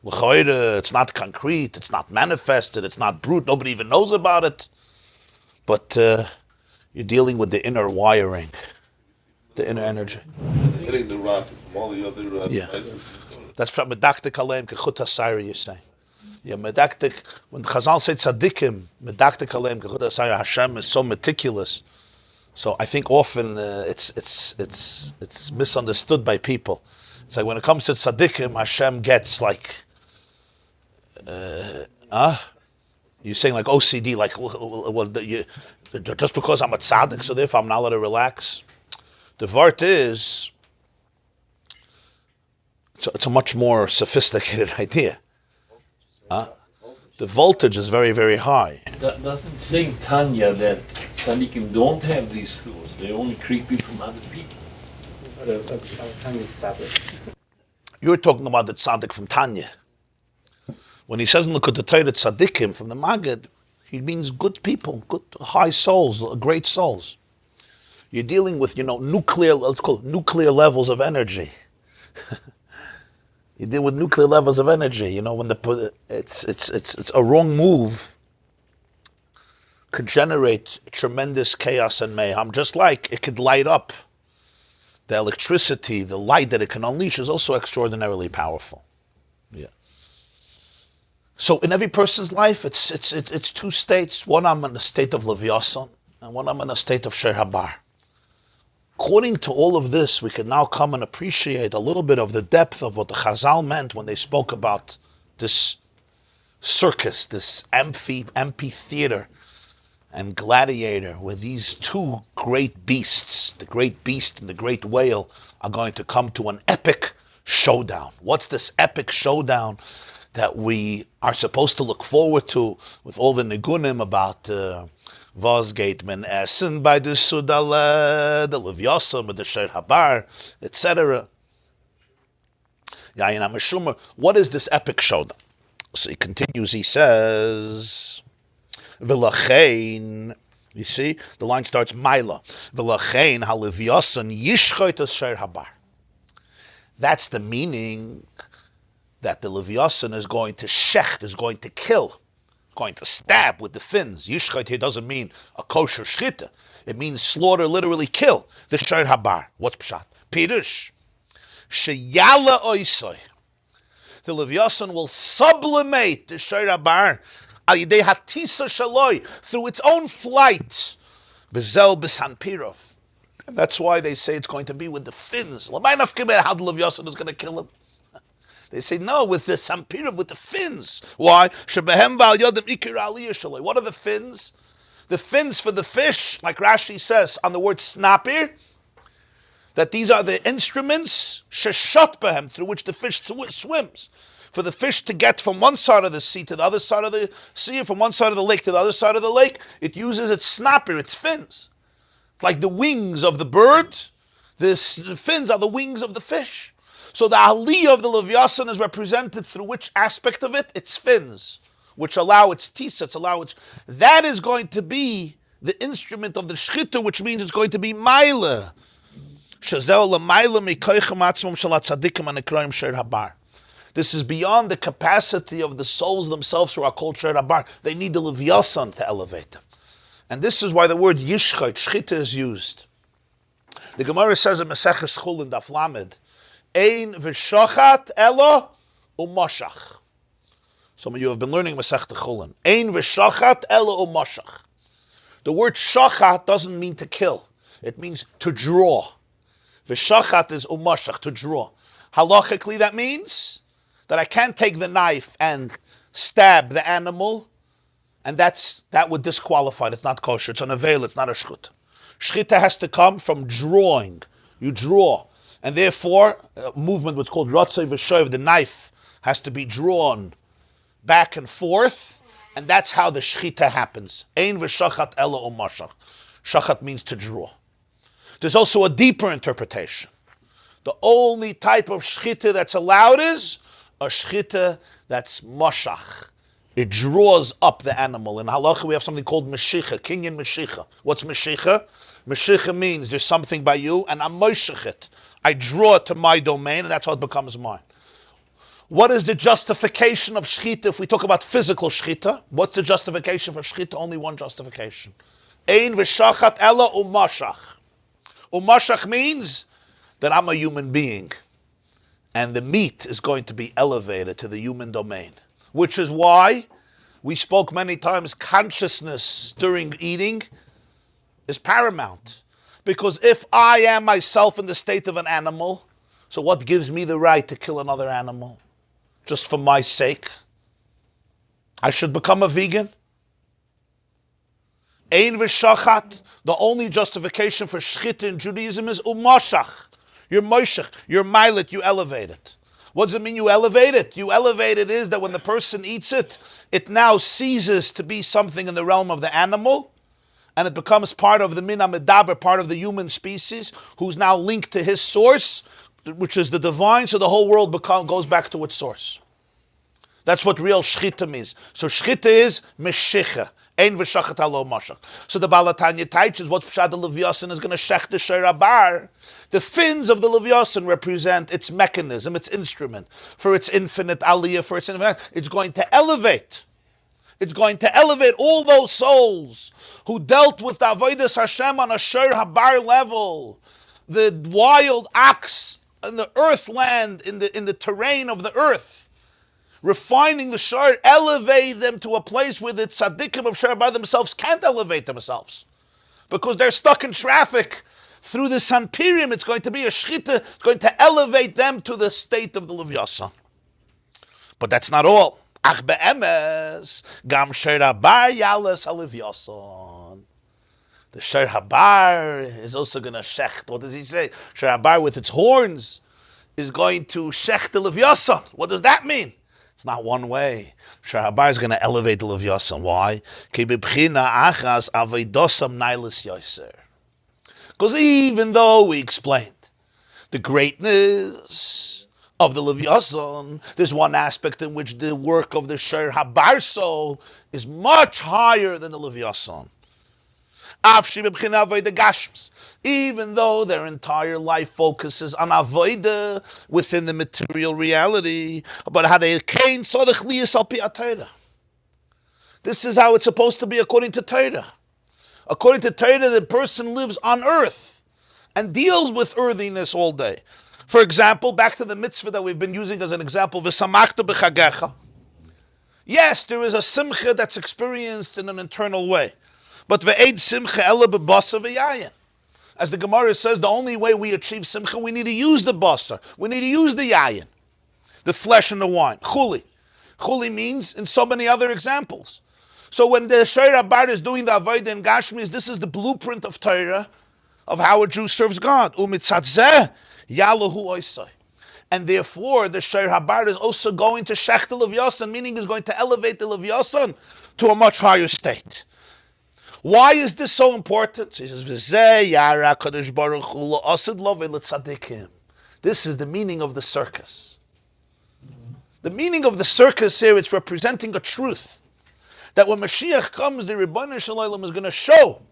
L'choire, it's not concrete, it's not manifested, it's not brute, nobody even knows about it. But you're dealing with the inner wiring, the inner energy. Hitting the rocket from all the other devices. That's from Medaktik Aleim Kechut HaSayra, you're saying. Yeah, Medaktik, when Chazal said Tzaddikim, Medaktik Aleim Kechut HaSayra, Hashem is so meticulous. So I think often it's misunderstood by people. It's like when it comes to Tzaddikim, Hashem gets like, you're saying like OCD, like just because I'm a tzaddik, so therefore I'm not allowed to relax. The vart is, it's a much more sophisticated idea. The voltage is very, very high. Doesn't say in Tanya that tzaddikim don't have these tools. They're only creepy from other people. You're talking about the tzaddik from Tanya. When he says in the Likutei Torah tzaddikim from the Magid, he means good people, good high souls, great souls. You're dealing with, nuclear, let's call it nuclear levels of energy. You deal with nuclear levels of energy. When it's a wrong move could generate tremendous chaos and mayhem. Just like it could light up. The electricity, the light that it can unleash is also extraordinarily powerful. Yeah. So in every person's life, it's two states. One, I'm in a state of Livyasan, and one, I'm in a state of Sher Habar. According to all of this, we can now come and appreciate a little bit of the depth of what the Chazal meant when they spoke about this circus, this amphitheater and gladiator, where these two great beasts, the great beast and the great whale, are going to come to an epic showdown. What's this epic showdown that we are supposed to look forward to with all the nigunim about was geht men essen by the Sudale, the Livyasan, the Sher Habar, etc. What is this epic showdown? So he continues, he says, V'lachein, you see, the line starts, Maila, V'lachein ha-Livyasan yishchot as Sher Habar. That's the meaning that the Livyasan is going to shecht, is going to kill, going to stab with the fins. Yishchot here doesn't mean a kosher shchita. It means slaughter, literally kill. The Sher Habar. What's pshat? Pirush. Sheyala oisoi. The Livyasan will sublimate the Shor Habar al-yidei hatisa shaloi, through its own flight. B'zel b'sanpirov. And that's why they say it's going to be with the fins. How the Livyasan is going to kill him? They say, no, with the Sampirav, with the fins. Why? What are the fins? The fins for the fish, like Rashi says on the word snapir, that these are the instruments, sheshot behem, through which the fish swims. For the fish to get from one side of the sea to the other side of the sea, from one side of the lake to the other side of the lake, it uses its snapir, its fins. It's like the wings of the bird. The fins are the wings of the fish. So the aliyah of the Livyasan is represented through which aspect of it? Its fins, which allow its tisats, that is going to be the instrument of the shchita, which means it's going to be maila. This is beyond the capacity of the souls themselves who are called Shor Habar. They need the Livyasan to elevate them. And this is why the word yishchait, shchita, is used. The Gemara says in Maseches Chul in Daf Lamed, Ein v'shachat elo u'mashach. Some of you have been learning Masechet Chulin. Ein v'shachat elo u'mashach. The word shachat doesn't mean to kill. It means to draw. V'shachat is u'mashach, to draw. Halachically, that means that I can't take the knife and stab the animal, and that would disqualify it. It's not kosher. It's an aveil. It's not a shchut. Shchita has to come from drawing. You draw. And therefore, a movement what's called Ratzei V'Shoiv, the knife has to be drawn back and forth, and that's how the shchita happens. Ein v'shachat ela u'mashach. Shachat means to draw. There's also a deeper interpretation. The only type of shchita that's allowed is a shchita that's mashach. It draws up the animal. In halacha, we have something called meshicha, kinyan meshicha. What's meshicha? Meshicha means there's something by you, and I'm moshech it. I draw it to my domain, and that's how it becomes mine. What is the justification of shchita? If we talk about physical shchita, what's the justification for shchita? Only one justification. Ein v'shachat ela u'mashach. U'mashach means that I'm a human being, and the meat is going to be elevated to the human domain, which is why we spoke many times, consciousness during eating is paramount. Because if I am myself in the state of an animal, so what gives me the right to kill another animal? Just for my sake? I should become a vegan? Ein v'shachat, the only justification for shchita in Judaism is umashach. You're moshech, you're milet, you elevate it. What does it mean you elevate it? You elevate it is that when the person eats it, it now ceases to be something in the realm of the animal, and it becomes part of the mina medaber, part of the human species, who's now linked to his source, which is the divine, so the whole world goes back to its source. That's what real shchita means. So shchita is meshicha. Ein v'shachat alo mashach. So the Balatanya teaches what Pshad the Livyasan is going to shech the Shor Habar. The fins of the Livyasan represent its mechanism, its instrument, for its infinite aliyah, for its infinite. It's going to elevate. It's going to elevate all those souls who dealt with the Avodas Hashem on a Shor Habar level. The wild ox in the earthland, in the terrain of the earth. Refining the shor, elevate them to a place where the tzaddikim of shor by themselves can't elevate themselves. Because they're stuck in traffic. Through the sanpirim, it's going to be a shchita, it's going to elevate them to the state of the Livyasan. But that's not all. Ach be'emes, gam Shor Habar yalas ha-Livyasan. The Shor Habar is also going to shecht. What does he say? Shor Habar with its horns is going to shecht the Livyasan. What does that mean? It's not one way. Shor Habar is going to elevate the Livyasan. Why? Because even though we explained the greatness of the Livyasan, there's one aspect in which the work of the Shor Habar soul is much higher than the Livyasan. Even though their entire life focuses on avodah within the material reality, but this is how it's supposed to be according to Torah. According to Torah, the person lives on earth and deals with earthiness all day. For example, back to the mitzvah that we've been using as an example, v'samachta b'chagecha. Yes, there is a simcha that's experienced in an internal way. But ve'ed simcha ela b'basa v'yayin. As the Gemara says, the only way we achieve simcha, we need to use the basar. We need to use the yayin, the flesh and the wine. Chuli. Chuli means in so many other examples. So when the Shir Abar is doing the Avodah in Gashmis, this is the blueprint of Torah, of how a Jew serves God. Umitzatzeh yalahu oisai. And therefore, the Shir Habar is also going to shech the Livyasan, meaning is going to elevate the Livyasan to a much higher state. Why is this so important? He says, V'zeh yara kadosh baruch hu la'asid lo ve'letzadikim. This is the meaning of the circus. The meaning of the circus here, it's representing a truth. That when Mashiach comes, the Rebbeinu Shalom is going to show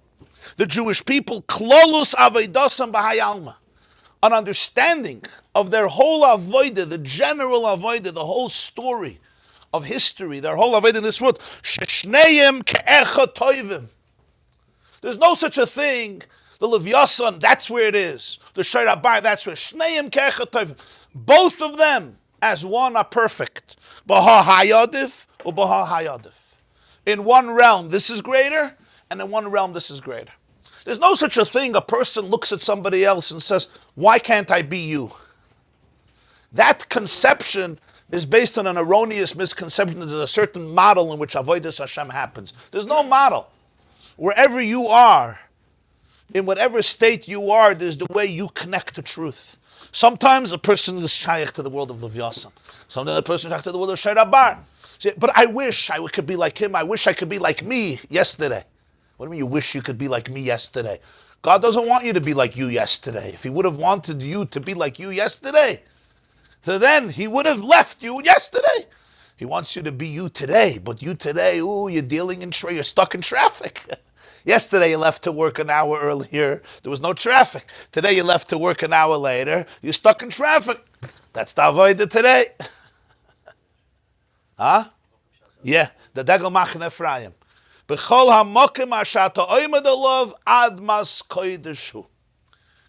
the Jewish people klolus avaydasam b'hayalma, an understanding of their whole avodah, the general avodah, the whole story of history, their whole avodah in this world. Sheshneim ke'echa toivim. There's no such a thing. The Livyasan, that's where it is. The Shir Abar, that's where. Shneim ke'echa toivim. Both of them as one are perfect. B'ha hayadif or b'ha hayadif. In one realm, this is greater, and in one realm, this is greater. There's no such a thing. A person looks at somebody else and says, why can't I be you? That conception is based on an erroneous misconception. There's a certain model in which Avodas Hashem happens. There's no model. Wherever you are, in whatever state you are, there's the way you connect to truth. Sometimes a person is shaykh to the world of Livyasan. Sometimes a person is shaykh to the world of Shir Abar. But I wish I could be like him. I wish I could be like me yesterday. What do you mean you wish you could be like me yesterday? God doesn't want you to be like you yesterday. If he would have wanted you to be like you yesterday, so then he would have left you yesterday. He wants you to be you today. But you today, you're stuck in traffic. Yesterday you left to work an hour earlier. There was no traffic. Today you left to work an hour later. You're stuck in traffic. That's the avodah today. Huh? Yeah, the Degel Machen Ephraim. B'chol hamokim ashata oimad alav admas koideshu.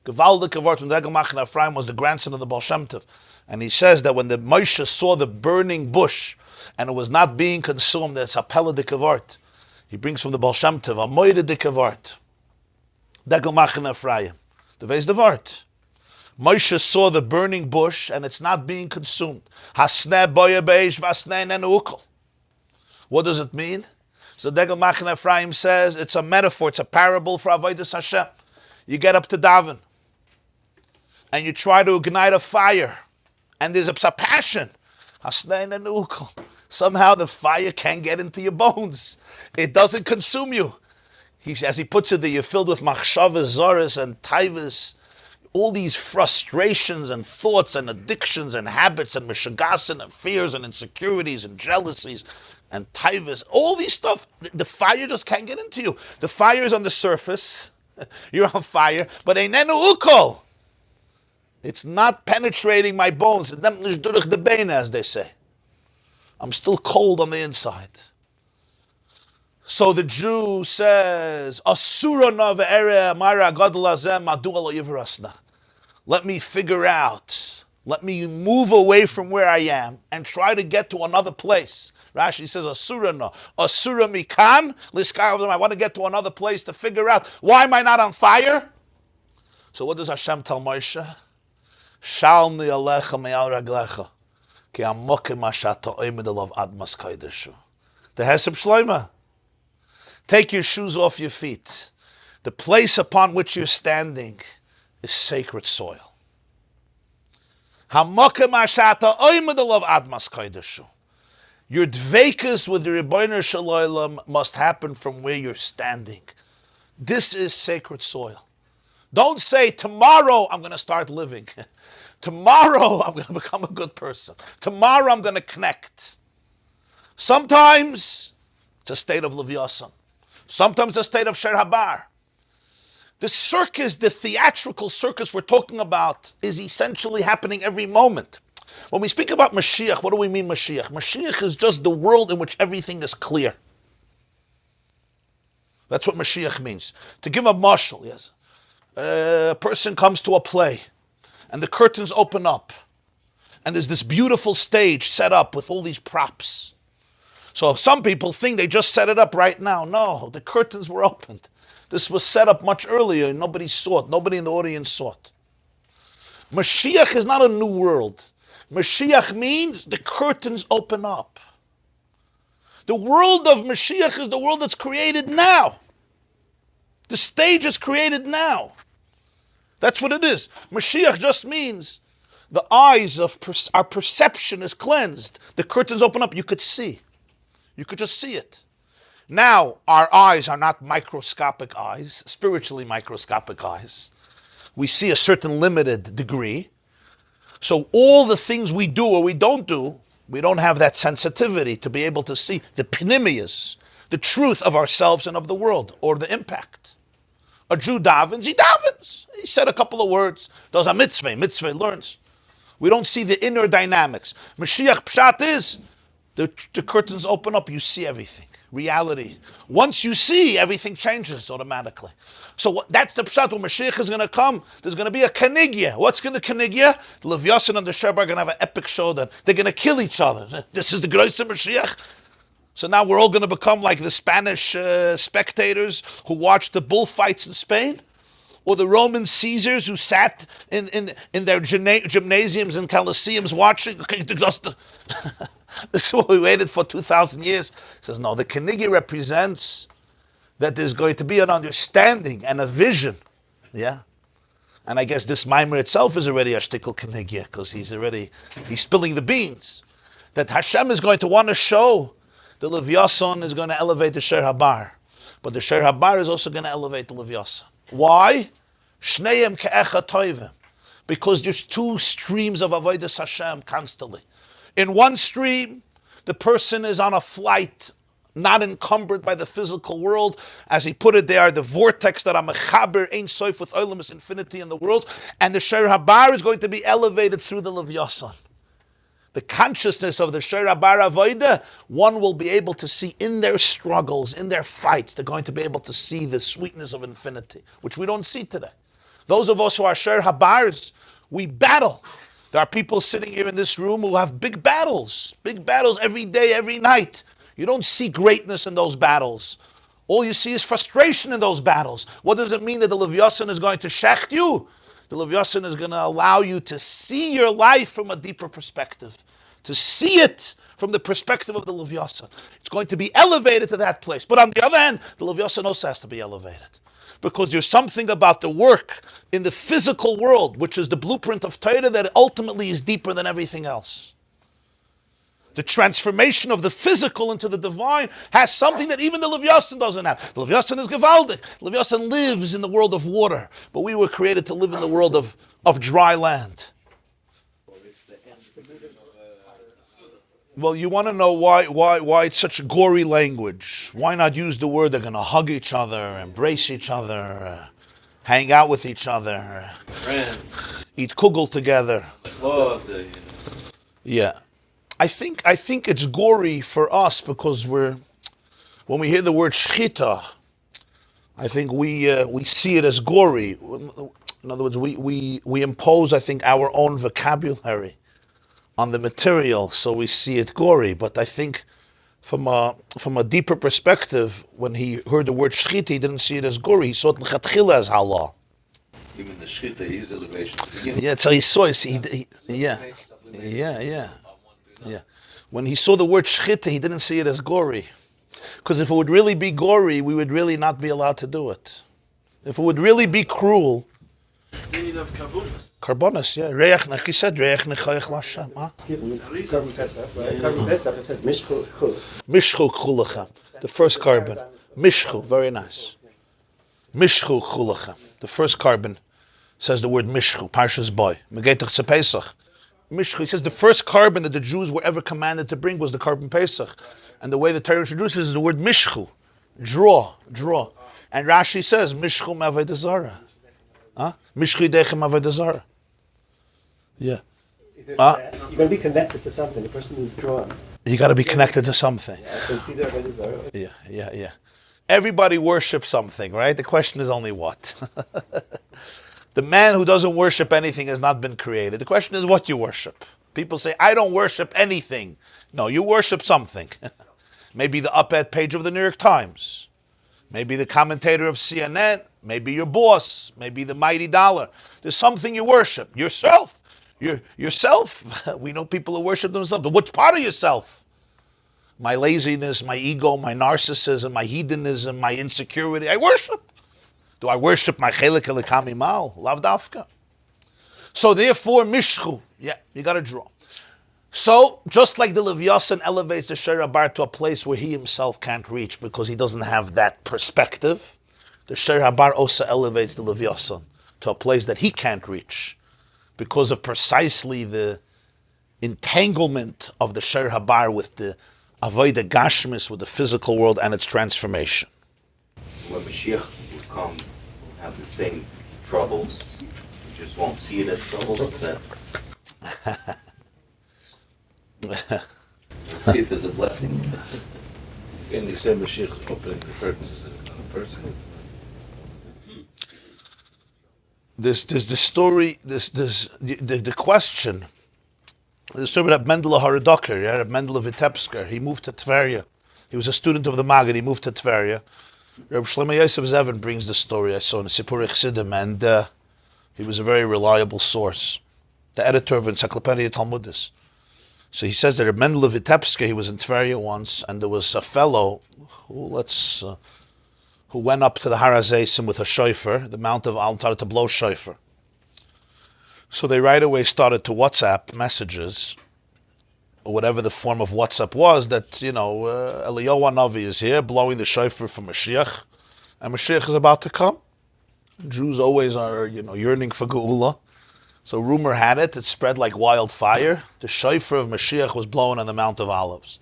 Gewaldige word from the Degel Machen Ephraim was the grandson of the Baal Shem Tov. And he says that when the Moshe saw the burning bush and it was not being consumed, that's a peladik word. He brings from the Baal Shem Tov, a moidedik word. Degel Machen Ephraim. The vase the word. Moshe saw the burning bush and it's not being consumed. What does it mean? So Degel Machen Ephraim says it's a metaphor, it's a parable for Avodas Hashem. You get up to daven and you try to ignite a fire and there's a passion. Somehow the fire can't get into your bones. It doesn't consume you. As he puts it there, you're filled with machshavas, zoras, and taivas. All these frustrations and thoughts and addictions and habits and mishagasin and fears and insecurities and jealousies and taivas, all these stuff, the fire just can't get into you. The fire is on the surface. You're on fire, but einenu ukol. It's not penetrating my bones. As they say. I'm still cold on the inside. So the Jew says, let me figure out, let me move away from where I am and try to get to another place. Rashi says, Asura mikan, I want to get to another place to figure out, why am I not on fire? So what does Hashem tell Moshe? Shalni alecha me'al raglecha, ki amokim ashata oimid alav admas koideshu. The Hesed Shloimeh. Take your shoes off your feet. The place upon which you're standing is sacred soil. Your dveikus with the Rebbeinu Shalom must happen from where you're standing. This is sacred soil. Don't say, tomorrow I'm going to start living. Tomorrow I'm going to become a good person. Tomorrow I'm going to connect. Sometimes it's a state of Livyasan. Sometimes a state of Shir Habar. The circus, the theatrical circus we're talking about is essentially happening every moment. When we speak about Mashiach, what do we mean Mashiach? Mashiach is just the world in which everything is clear. That's what Mashiach means. To give a mashal, yes. A person comes to a play and the curtains open up, and there's this beautiful stage set up with all these props. So some people think they just set it up right now. No, the curtains were opened. This was set up much earlier and nobody saw it. Nobody in the audience saw it. Mashiach is not a new world. Mashiach means the curtains open up. The world of Mashiach is the world that's created now. The stage is created now. That's what it is. Mashiach just means the eyes of our perception is cleansed. The curtains open up. You could see. You could just see it. Now, our eyes are not microscopic eyes, spiritually microscopic eyes. We see a certain limited degree. So all the things we do or we don't do, we don't have that sensitivity to be able to see the pnimius, the truth of ourselves and of the world, or the impact. A Jew davens, he davens. He said a couple of words. Does a mitzvah learns. We don't see the inner dynamics. Mashiach pshat is, the curtains open up, you see everything. Reality. Once you see, everything changes automatically. So that's the pshat. When Mashiach is going to come, there's going to be a kenigya. What's going to kenigya? The Livyasan and the Sheba are going to have an epic showdown. They're going to kill each other. This is the greatest Mashiach. So now we're all going to become like the Spanish spectators who watched the bullfights in Spain, or the Roman Caesars who sat in their gymnasiums and coliseums watching. This is what we waited for 2,000 years. He says, no, the Kenigi represents that there's going to be an understanding and a vision. Yeah? And I guess this Maamer itself is already a shtickle Kenigi, because he's spilling the beans. That Hashem is going to want to show the Livyasan is going to elevate the Sher Habar. But the Sher Habar is also going to elevate the Livyasan. Why? Shneim ke'echa toivim. Because there's two streams of avodas Hashem constantly. In one stream, the person is on a flight, not encumbered by the physical world. As he put it, they are the vortex that are mechaber ein soif with olam, infinity in the world. And the Sher Habar is going to be elevated through the Livyasan. The consciousness of the Sher Habar Avodah, one will be able to see in their struggles, in their fights, they're going to be able to see the sweetness of infinity, which we don't see today. Those of us who are Sher Habars, we battle. There are people sitting here in this room who have big battles every day, every night. You don't see greatness in those battles. All you see is frustration in those battles. What does it mean that the Livyasan is going to shecht you? The Livyasan is going to allow you to see your life from a deeper perspective, to see it from the perspective of the Livyasan. It's going to be elevated to that place. But on the other hand, the Livyasan also has to be elevated. Because there's something about the work in the physical world, which is the blueprint of Torah, that ultimately is deeper than everything else. The transformation of the physical into the divine has something that even the Livyasan doesn't have. The Livyasan is gewaldig. The Livyasan lives in the world of water, but we were created to live in the world of dry land. Well, you want to know why it's such a gory language. Why not use the word they're going to hug each other, embrace each other, hang out with each other, Friends. Eat kugel together. Love. Yeah. I think it's gory for us because when we hear the word shchita, I think we see it as gory. In other words, we impose, I think, our own vocabulary on the material, so we see it gory. But I think from a deeper perspective, when he heard the word shchita, he didn't see it as gory. He saw it l'chatchila as halal. Even the shchita is elevation. Yeah, so he saw it. Yeah. When he saw the word shchita, he didn't see it as gory. Because if it would really be gory, we would really not be allowed to do it. If it would really be cruel. It's meaning of karbonis. Karbonis, yeah. Reach, like he said, reach nechayach l'Hashem. Carbon Pesach, right? Carbon Pesach, it says Mishchu Chul. Mishchu chulachem. The first carbon. Mishchu, very nice. Mishchu chulachem. The first carbon says the word Mishchu, Parshas boy. Megetach Pesach. Mishchu, he says the first carbon that the Jews were ever commanded to bring was the carbon Pesach. And the way the Torah introduces is the word Mishchu. Draw. And Rashi says, Mishchu ma'avodah zarah. Mishchu idechem ma'avodah zarah. Yeah. You're going to be connected to something. The person is drawn. You got to be connected to something. Yeah, so it's either Avodah Zarah. Yeah. Everybody worships something, right? The question is only what. The man who doesn't worship anything has not been created. The question is what you worship. People say, I don't worship anything. No, you worship something. Maybe the up-ed page of the New York Times. Maybe the commentator of CNN. Maybe your boss. Maybe the mighty dollar. There's something you worship. Yourself. Yourself. We know people who worship themselves. But which part of yourself? My laziness, my ego, my narcissism, my hedonism, my insecurity. I worship. Do I worship my chelik elikami mal? Lav dafka. So therefore, mishchu. Yeah, you got to draw. So, just like the Livyasan elevates the Shir Habar to a place where he himself can't reach because he doesn't have that perspective, the Shir Habar also elevates the Livyasan to a place that he can't reach because of precisely the entanglement of the Shir Habar with the Avodah Gashmis, with the physical world and its transformation. When Mashiach will come, we'll have the same troubles. You just won't see it as troubles. See it as a blessing. And he said Mashiach is opening the curtains on a person. There's the story, the question. The story about Mendele Haradoker, yeah, Mendele Vitebsker. He moved to Tveria. He was a student of the Maggid. He moved to Tveria. Rabbi Shlomo Yosef Zevin brings the story I saw in Sipurei Chassidim, and he was a very reliable source. The editor of Encyclopedia Talmudis. So he says that at Mendele Vitebsker, he was in Tveria once, and there was a fellow who went up to the Har HaZeisim with a shofar, the Mount of Al, started to blow shofar. So they right away started to WhatsApp messages, or whatever the form of WhatsApp was, that, Eliyahu Hanavi is here, blowing the shofar for Mashiach, and Mashiach is about to come. Jews always are, yearning for Geula. So rumor had it spread like wildfire. The shofar of Mashiach was blown on the Mount of Olives.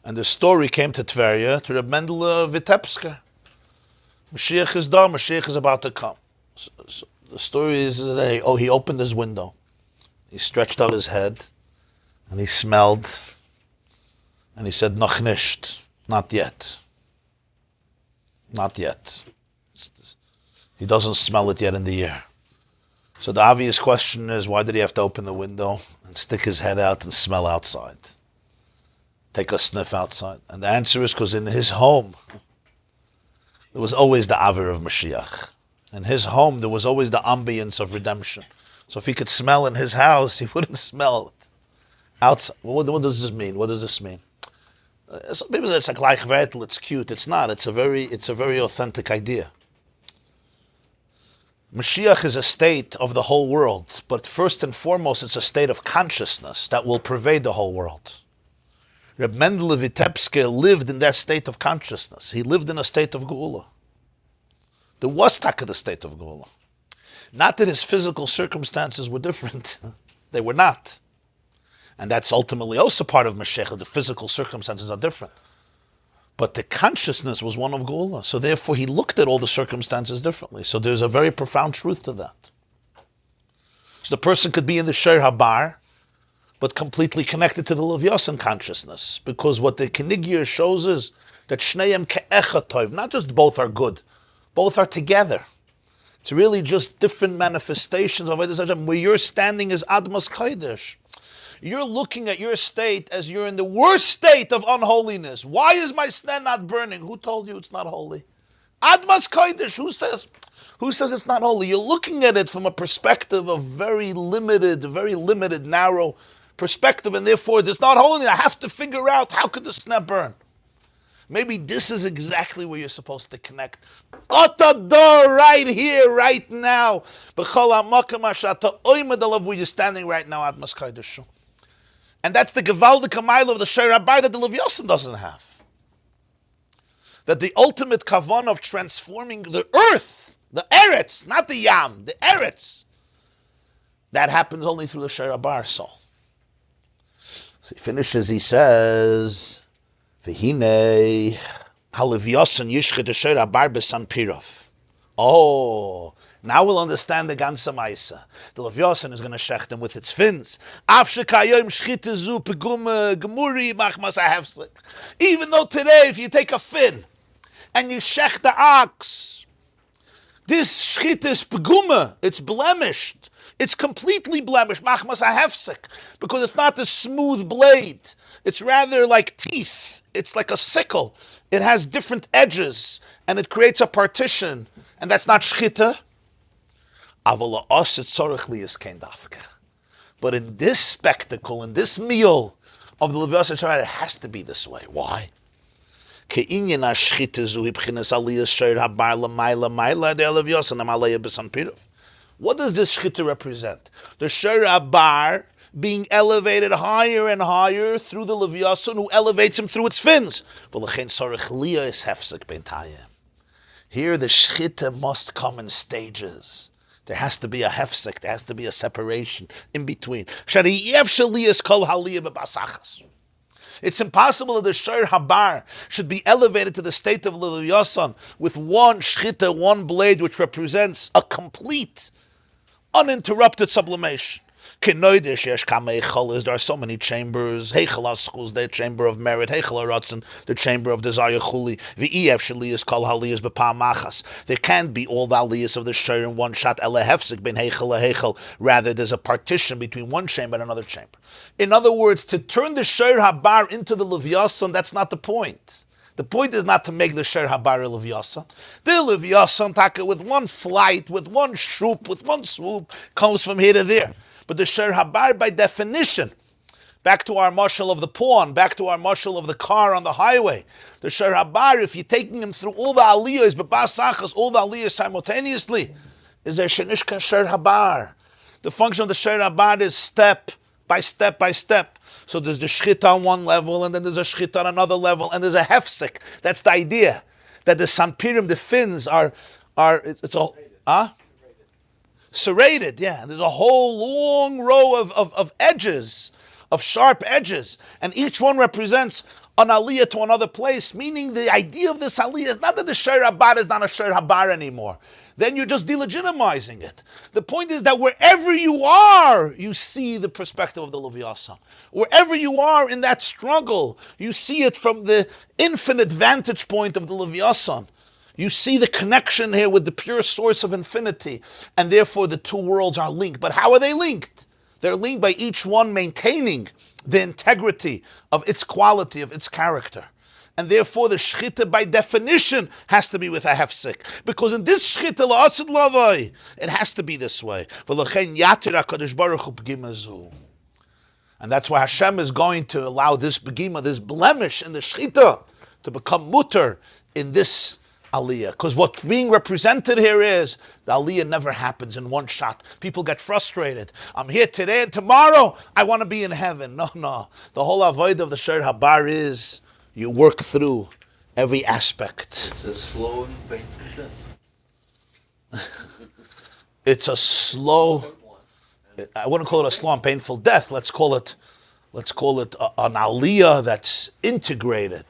And the story came to Tveria, to Reb Mendele Vitebsker. Mashiach is done, Mashiach is about to come. So the story is that he opened his window. He stretched out his head, and he smelled, and he said, Noch nicht, not yet. Not yet. He doesn't smell it yet in the air. So the obvious question is, why did he have to open the window and stick his head out and smell outside? Take a sniff outside. And the answer is because in his home, there was always the Aver of Mashiach. In his home, there was always the ambience of redemption. So if he could smell in his house, he wouldn't smell it outside. What does this mean? What does this mean? Some people say it's like Gleichwertel, it's cute. It's not. It's a very authentic idea. Mashiach is a state of the whole world, but first and foremost, it's a state of consciousness that will pervade the whole world. Reb Mendele Vitebsker lived in that state of consciousness. He lived in a state of Geula. There was taka the state of Geula. Not that his physical circumstances were different. They were not. And that's ultimately also part of Mashiach. The physical circumstances are different. But the consciousness was one of Geula. So therefore he looked at all the circumstances differently. So there's a very profound truth to that. So the person could be in the Shir Habar, but completely connected to the Livyasan consciousness. Because what the Kenigir shows is that Shneim Ke'echa Tov, not just both are good, both are together. It's really just different manifestations of Avodas Hashem. Where you're standing is Admas Kodesh. You're looking at your state as you're in the worst state of unholiness. Why is my stand not burning? Who told you it's not holy? Admas Kodesh. Who says it's not holy? You're looking at it from a perspective of very limited, narrow perspective, and therefore it's not holy. I have to figure out how could the snap burn. Maybe this is exactly where you're supposed to connect. Otador, right here, right now. Where you're standing right now, Admas Kodesh. And that's the Gewaldike Meile of the Shir Habar that the Livyasan doesn't have. That the ultimate kavan of transforming the earth, the Eretz, not the Yam, the Eretz, that happens only through the Shir Habar soul. So he finishes, he says, V'hinei ha-Livyasan yishchet the Shir Habar b'san pirov. Oh, now we'll understand the ganze Maisa. The Livyasan is going to shecht him with its fins. Even though today, if you take a fin and you shecht the ox, This shchita is peguma. It's blemished. It's completely blemished. Machmas hahefsek. Because it's not a smooth blade. It's rather like teeth. It's like a sickle. It has different edges. And it creates a partition. And that's not shchita. But in this spectacle, in this meal of the Livyasan, it has to be this way. Why? What does the shchita represent? The Shor Abar being elevated higher and higher through the Livyasan, who elevates him through its fins. Here the shchita must come in stages. There has to be a hefsek, there has to be a separation in between. It's impossible that the Shor Habar should be elevated to the state of Livyasan with one shchita, one blade, which represents a complete, uninterrupted sublimation. There are so many chambers. The chamber of merit, the chamber of desire. There can't be all the aliyahs of the shor in one shot. Rather, there's a partition between one chamber and another chamber. In other words, to turn the Shor Habar into the Livyasan, that's not the point. The point is not to make the Shor Habar a Livyasan. The Livyasan, with one flight, with one shoop, with one swoop, comes from here to there. But the Shor Habar, by definition, back to our mashal of the pawn, back to our mashal of the car on the highway, the Shor Habar, if you're taking him through all the aliyahs, all the aliyahs simultaneously, is there shenishkan Shor Habar. The function of the Shor Habar is step by step by step. So there's the shchita on one level, and then there's a shchita on another level, and there's a hefsek. That's the idea, that the sanpirim, the fins it's a, serrated, yeah. There's a whole long row of edges, of sharp edges, and each one represents an aliyah to another place, meaning the idea of this aliyah is not that the Shor Habar is not a Shor Habar anymore. Then you're just delegitimizing it. The point is that wherever you are, you see the perspective of the Livyasan. Wherever you are in that struggle, you see it from the infinite vantage point of the Livyasan. You see the connection here with the pure source of infinity, and therefore the two worlds are linked. But how are they linked? They're linked by each one maintaining the integrity of its quality, of its character. And therefore the shchita by definition has to be with a hefsek. Because in this shchita, it has to be this way. And that's why Hashem is going to allow this begima, this blemish in the shchita, to become mutter in this aliyah. Because what's being represented here is the aliyah never happens in one shot. People get frustrated. I'm here today and tomorrow I want to be in heaven. No. The whole avoid of the Shor Habar is you work through every aspect. It's a slow and painful death. It's a slow, I wouldn't call it a slow and painful death. Let's call it an aliyah that's integrated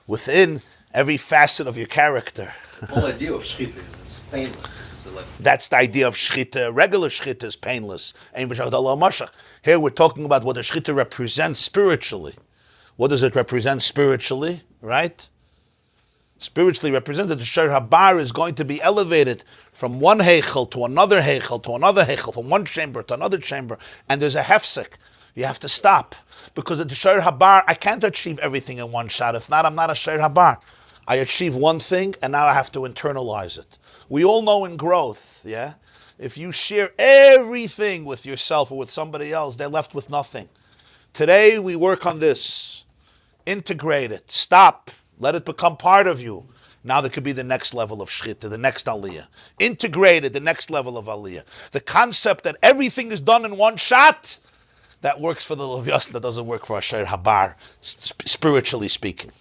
within every facet of your character. The whole idea of shchita is it's painless. It's like That's the idea of shchita. Regular shchita is painless. Here we're talking about what the shchita represents spiritually. What does it represent spiritually, right? Spiritually represented, the Shor Habar is going to be elevated from one heichel to another heichel to another heichel, from one chamber to another chamber, and there's a hefsek. You have to stop. Because at the Shor Habar, I can't achieve everything in one shot. If not, I'm not a Shor Habar. I achieve one thing, and now I have to internalize it. We all know in growth, yeah? If you share everything with yourself or with somebody else, they're left with nothing. Today, we work on this. Integrate it. Stop. Let it become part of you. Now there could be the next level of shchita, the next aliyah. Integrate it, the next level of aliyah. The concept that everything is done in one shot, that works for the Livyasan, that doesn't work for a Shor Habar, spiritually speaking.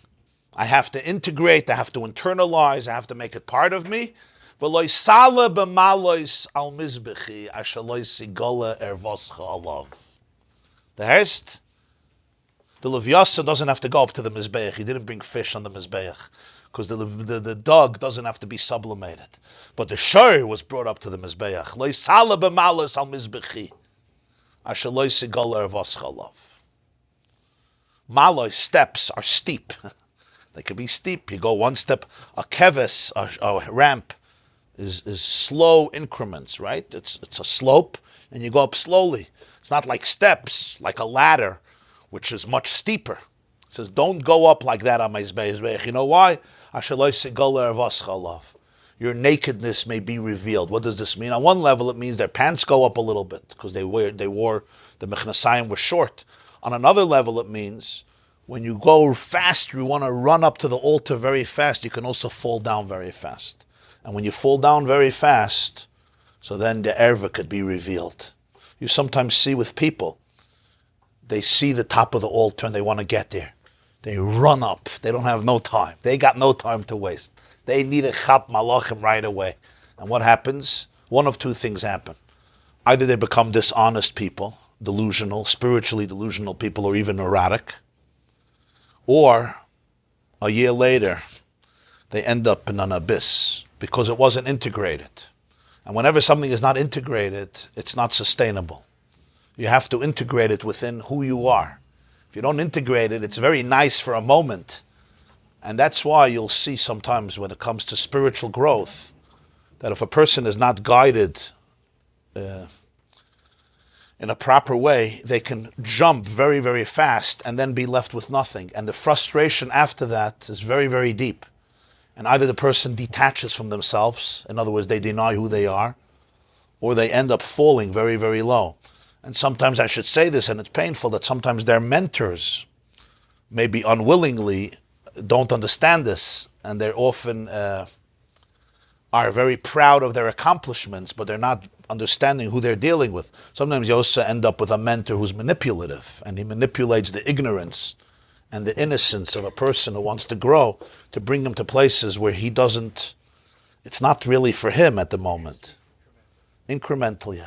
I have to integrate, I have to internalize, I have to make it part of me. The rest, the Livyasan doesn't have to go up to the mizbeach. He didn't bring fish on the mizbeach because the dog doesn't have to be sublimated. But the shor was brought up to the mizbeach. Lo yisala b'malos al mizbechi. Asher lo yisigol ervos chalav. Maloi steps are steep. They can be steep. You go one step, a keves, a ramp, is slow increments, right? It's a slope, and you go up slowly. It's not like steps, like a ladder, which is much steeper. It says, don't go up like that on my Mizbeach. You know why? Your nakedness may be revealed. What does this mean? On one level, it means their pants go up a little bit because they wore the mechnasayim were short. On another level, it means when you go fast, you want to run up to the altar very fast. You can also fall down very fast. And when you fall down very fast, so then the erva could be revealed. You sometimes see with people, they see the top of the altar and they want to get there. They run up. They don't have no time. They got no time to waste. They need a chap malachim right away. And what happens? One of two things happen. Either they become dishonest people, delusional, spiritually delusional people, or even neurotic. Or, a year later, they end up in an abyss because it wasn't integrated. And whenever something is not integrated, it's not sustainable. You have to integrate it within who you are. If you don't integrate it, it's very nice for a moment. And that's why you'll see sometimes when it comes to spiritual growth, that if a person is not guided in a proper way, they can jump very, very fast and then be left with nothing. And the frustration after that is very, very deep. And either the person detaches from themselves, in other words, they deny who they are, or they end up falling very, very low. And sometimes I should say this, and it's painful, that sometimes their mentors, maybe unwillingly, don't understand this, and they're often are very proud of their accomplishments, but they're not understanding who they're dealing with. Sometimes you also end up with a mentor who's manipulative, and he manipulates the ignorance and the innocence of a person who wants to grow to bring him to places where he doesn't, it's not really for him at the moment. Incrementally.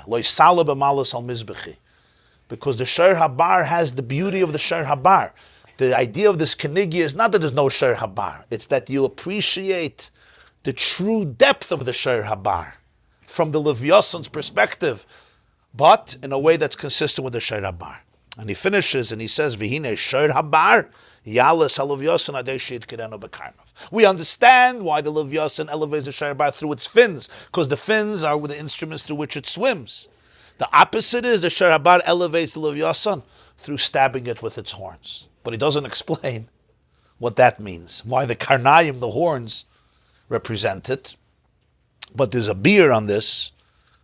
Because the Sher Habar has the beauty of the Sher Habar. The idea of this Kenigi is not that there's no Sher Habar. It's that you appreciate the true depth of the Sher Habar from the Livyasan's perspective, but in a way that's consistent with the Sher Habar. And he finishes and he says, V'hine Sher Habar, Yalas HaLivyasan Adeshit Kirenu B'Karnav. We understand why the Livyasan elevates the Sher Habar through its fins, because the fins are the instruments through which it swims. The opposite is the Sher Habar elevates the Livyasan through stabbing it with its horns. But he doesn't explain what that means, why the Karnayim, the horns, represent it. But there's a beer on this.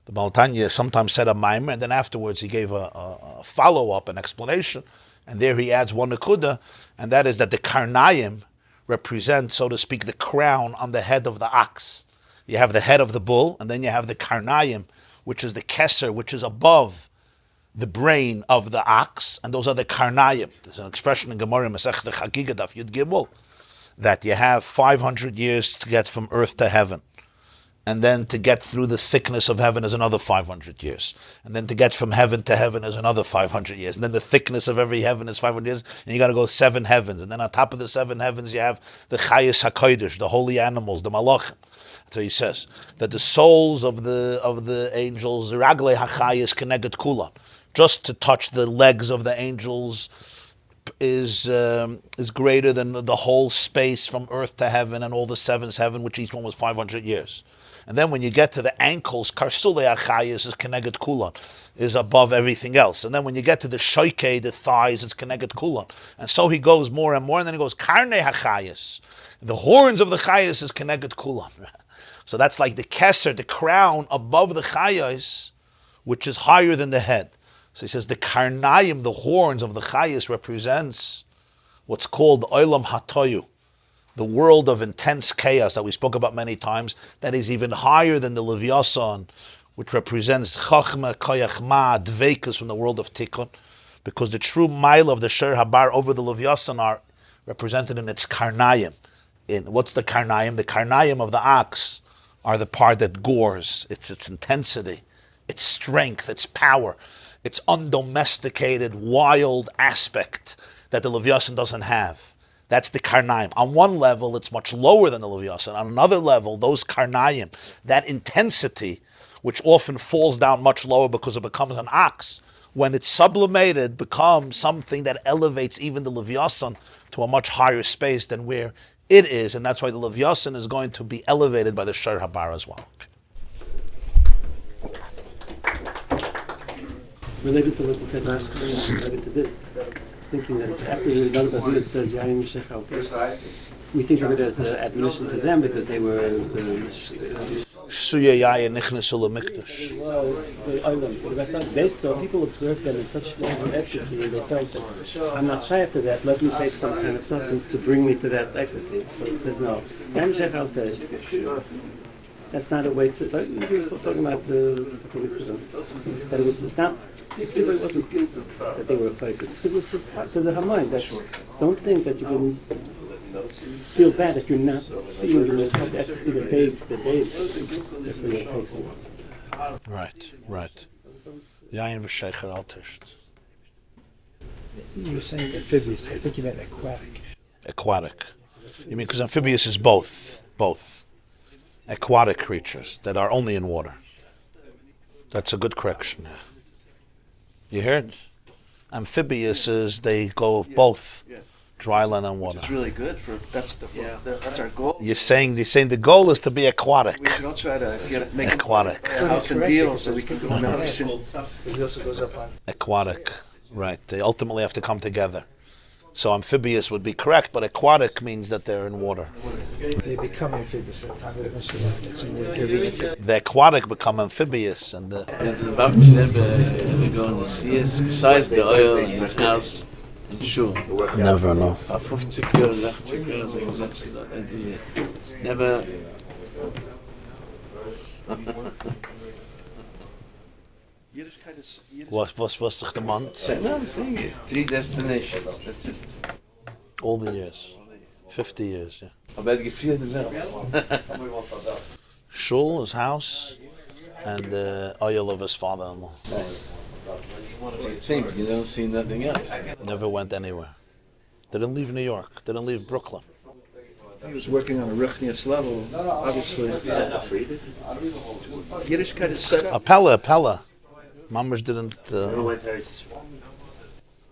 The Baal Tanya sometimes said a Maamer, and then afterwards he gave a follow-up, an explanation, and there he adds one nekuda, and that is that the Karnayim represent, so to speak, the crown on the head of the ox. You have the head of the bull, and then you have the Karnayim, which is the keser, which is above the brain of the ox, and those are the Karnayim. There's an expression in Gemara, Masechta Chagiga Daf Yud Gimel, that you have 500 years to get from earth to heaven. And then to get through the thickness of heaven is another 500 years. And then to get from heaven to heaven is another 500 years. And then the thickness of every heaven is 500 years. And you got to go 7 heavens. And then on top of the 7 heavens, you have the Chayis HaKodesh, the holy animals, the Malachim. So he says that the souls of the angels, Ragle HaChayis Keneget Kula, just to touch the legs of the angels is greater than the whole space from earth to heaven and all the 7th heaven, which each one was 500 years. And then when you get to the ankles, Karsule Achayis is Keneget Kulon, is above everything else. And then when you get to the Shoike, the thighs, it's Keneget Kulon. And so he goes more and more, and then he goes Karne Hachayis. The horns of the Chayis is Keneget Kulon. So that's like the Keser, the crown above the Chayis, which is higher than the head. So he says the Karnayim, the horns of the Chayis, represents what's called Olam Hatoyu, the world of intense chaos that we spoke about many times, that is even higher than the Livyasan, which represents Chachma, Koyach Ma, Dveikus from the world of Tikkun, because the true mile of the Sher Habar over the Livyasan are represented in its Karnayim. What's the Karnayim? The Karnayim of the ox are the part that gores, its intensity, its strength, its power, its undomesticated, wild aspect that the Livyasan doesn't have. That's the Karnayim. On one level, it's much lower than the Livyasan. On another level, those Karnayim, that intensity, which often falls down much lower because it becomes an ox, when it's sublimated, becomes something that elevates even the Livyasan to a much higher space than where it is. And that's why the Livyasan is going to be elevated by the Sher Habar as well. related to what we said last time, related to this. I was thinking that after the Adar that says Yain Shech Alter, we think of it as an admonition to them because they were Suya Yayin Nichnasu Lemikdash. they saw people observed them in such levels of ecstasy, and they felt that I'm not shy after that. Let me take some kind of substance to bring me to that ecstasy. So it said no. Yain Shech Alter. That's not a way to. We were still talking about the that it was not. It wasn't that they were afraid. It was to the Haman. That don't think that you can feel bad that you're not seeing the most ecstasy that they therefore you'll take some. Right. Yayin v'sheicher al tisht. You were saying amphibious. I think you meant aquatic. Aquatic. You mean because amphibious is both aquatic creatures that are only in water. That's a good correction. You heard? Amphibious is they go both dry land and water. It's really good for that's our goal. You're saying the goal is to be aquatic. We should all try to make Aquatic. a house and deal so we can go on house. It also goes up on. Aquatic. Right. They ultimately have to come together. So amphibious would be correct, but aquatic means that they're in water. They become amphibious at the time of the Mashiach. The aquatic become amphibious, and the The Babchen Rebbe going to see us besides the oil in his house in Shul. never know. 50 Jahre, 60 Jahre, so gesetzt da. Never. Was doch the month? No, I'm saying it. 3 destinations. That's it. All the years. 50 years, yeah. Aber geführt die Welt. Shul, his house, and the oil of his father-in-law. It seems you don't see nothing else. Never went anywhere. Didn't leave New York. Didn't leave Brooklyn. He was working on a Ruchnius level, obviously. Yiddishkeit is set up. Pella. Maamer didn't.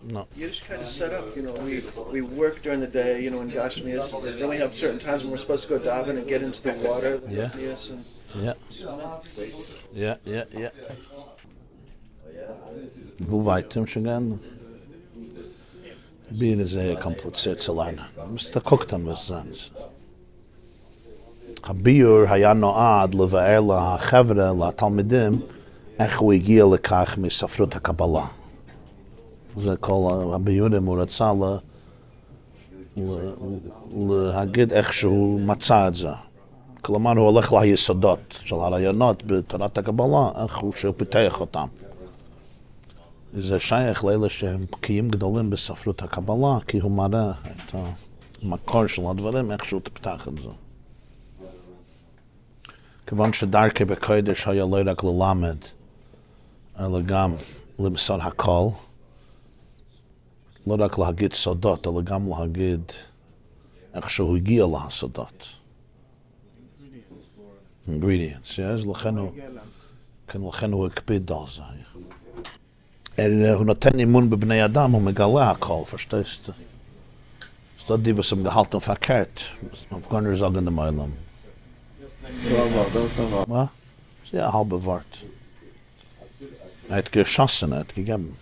No. Yiddishkeit is set up. We work during the day. In Gashmias. Then we have certain times when we're supposed to go daven and get into the water. The Yeah. Ruchnius and Yeah. Wo weiter schon gehen? Bien ist sehr kompliziert zu lernen. Müsste gucken, was sonst. הביור היה נועד לבאר לחבר'ה, לתלמידים, איך הוא הגיע לכך מספרות הקבלה. זה כל הביורים הוא רצה להגיד איך שהוא מצא את זה. כלומר, הוא הולך ליסודות של הרעיונות בתורת הקבלה, איך הוא פיתח אותם. זה שייך לאלה שהם בקיאים גדולים בספרות הקבלה, כי הוא מראה את המקור של הדברים, איך שהוא תפתח את זה. כיוון שדרכי בקודש היה לא רק ללמד, אלא גם למסור הכל, לא רק להגיד סודות, אלא גם להגיד איך שהוא הגיע לסודות. Ingredients, yes? לכן הוא הקפיד על זה. הוא נותן אימון בבני אדם, הוא מגלה הכל, verstehst du? Das ist die, was ihm gehalten verkehrt. Auf keiner sagen dem Eilam. Was? Ja, ein halber Wort. Hat geschossen, hat gegeben.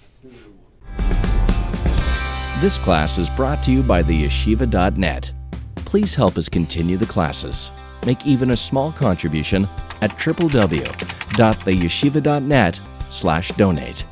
This class is brought to you by theyeshiva.net. Please help us continue the classes. Make even a small contribution at www.theyeshiva.net/donate.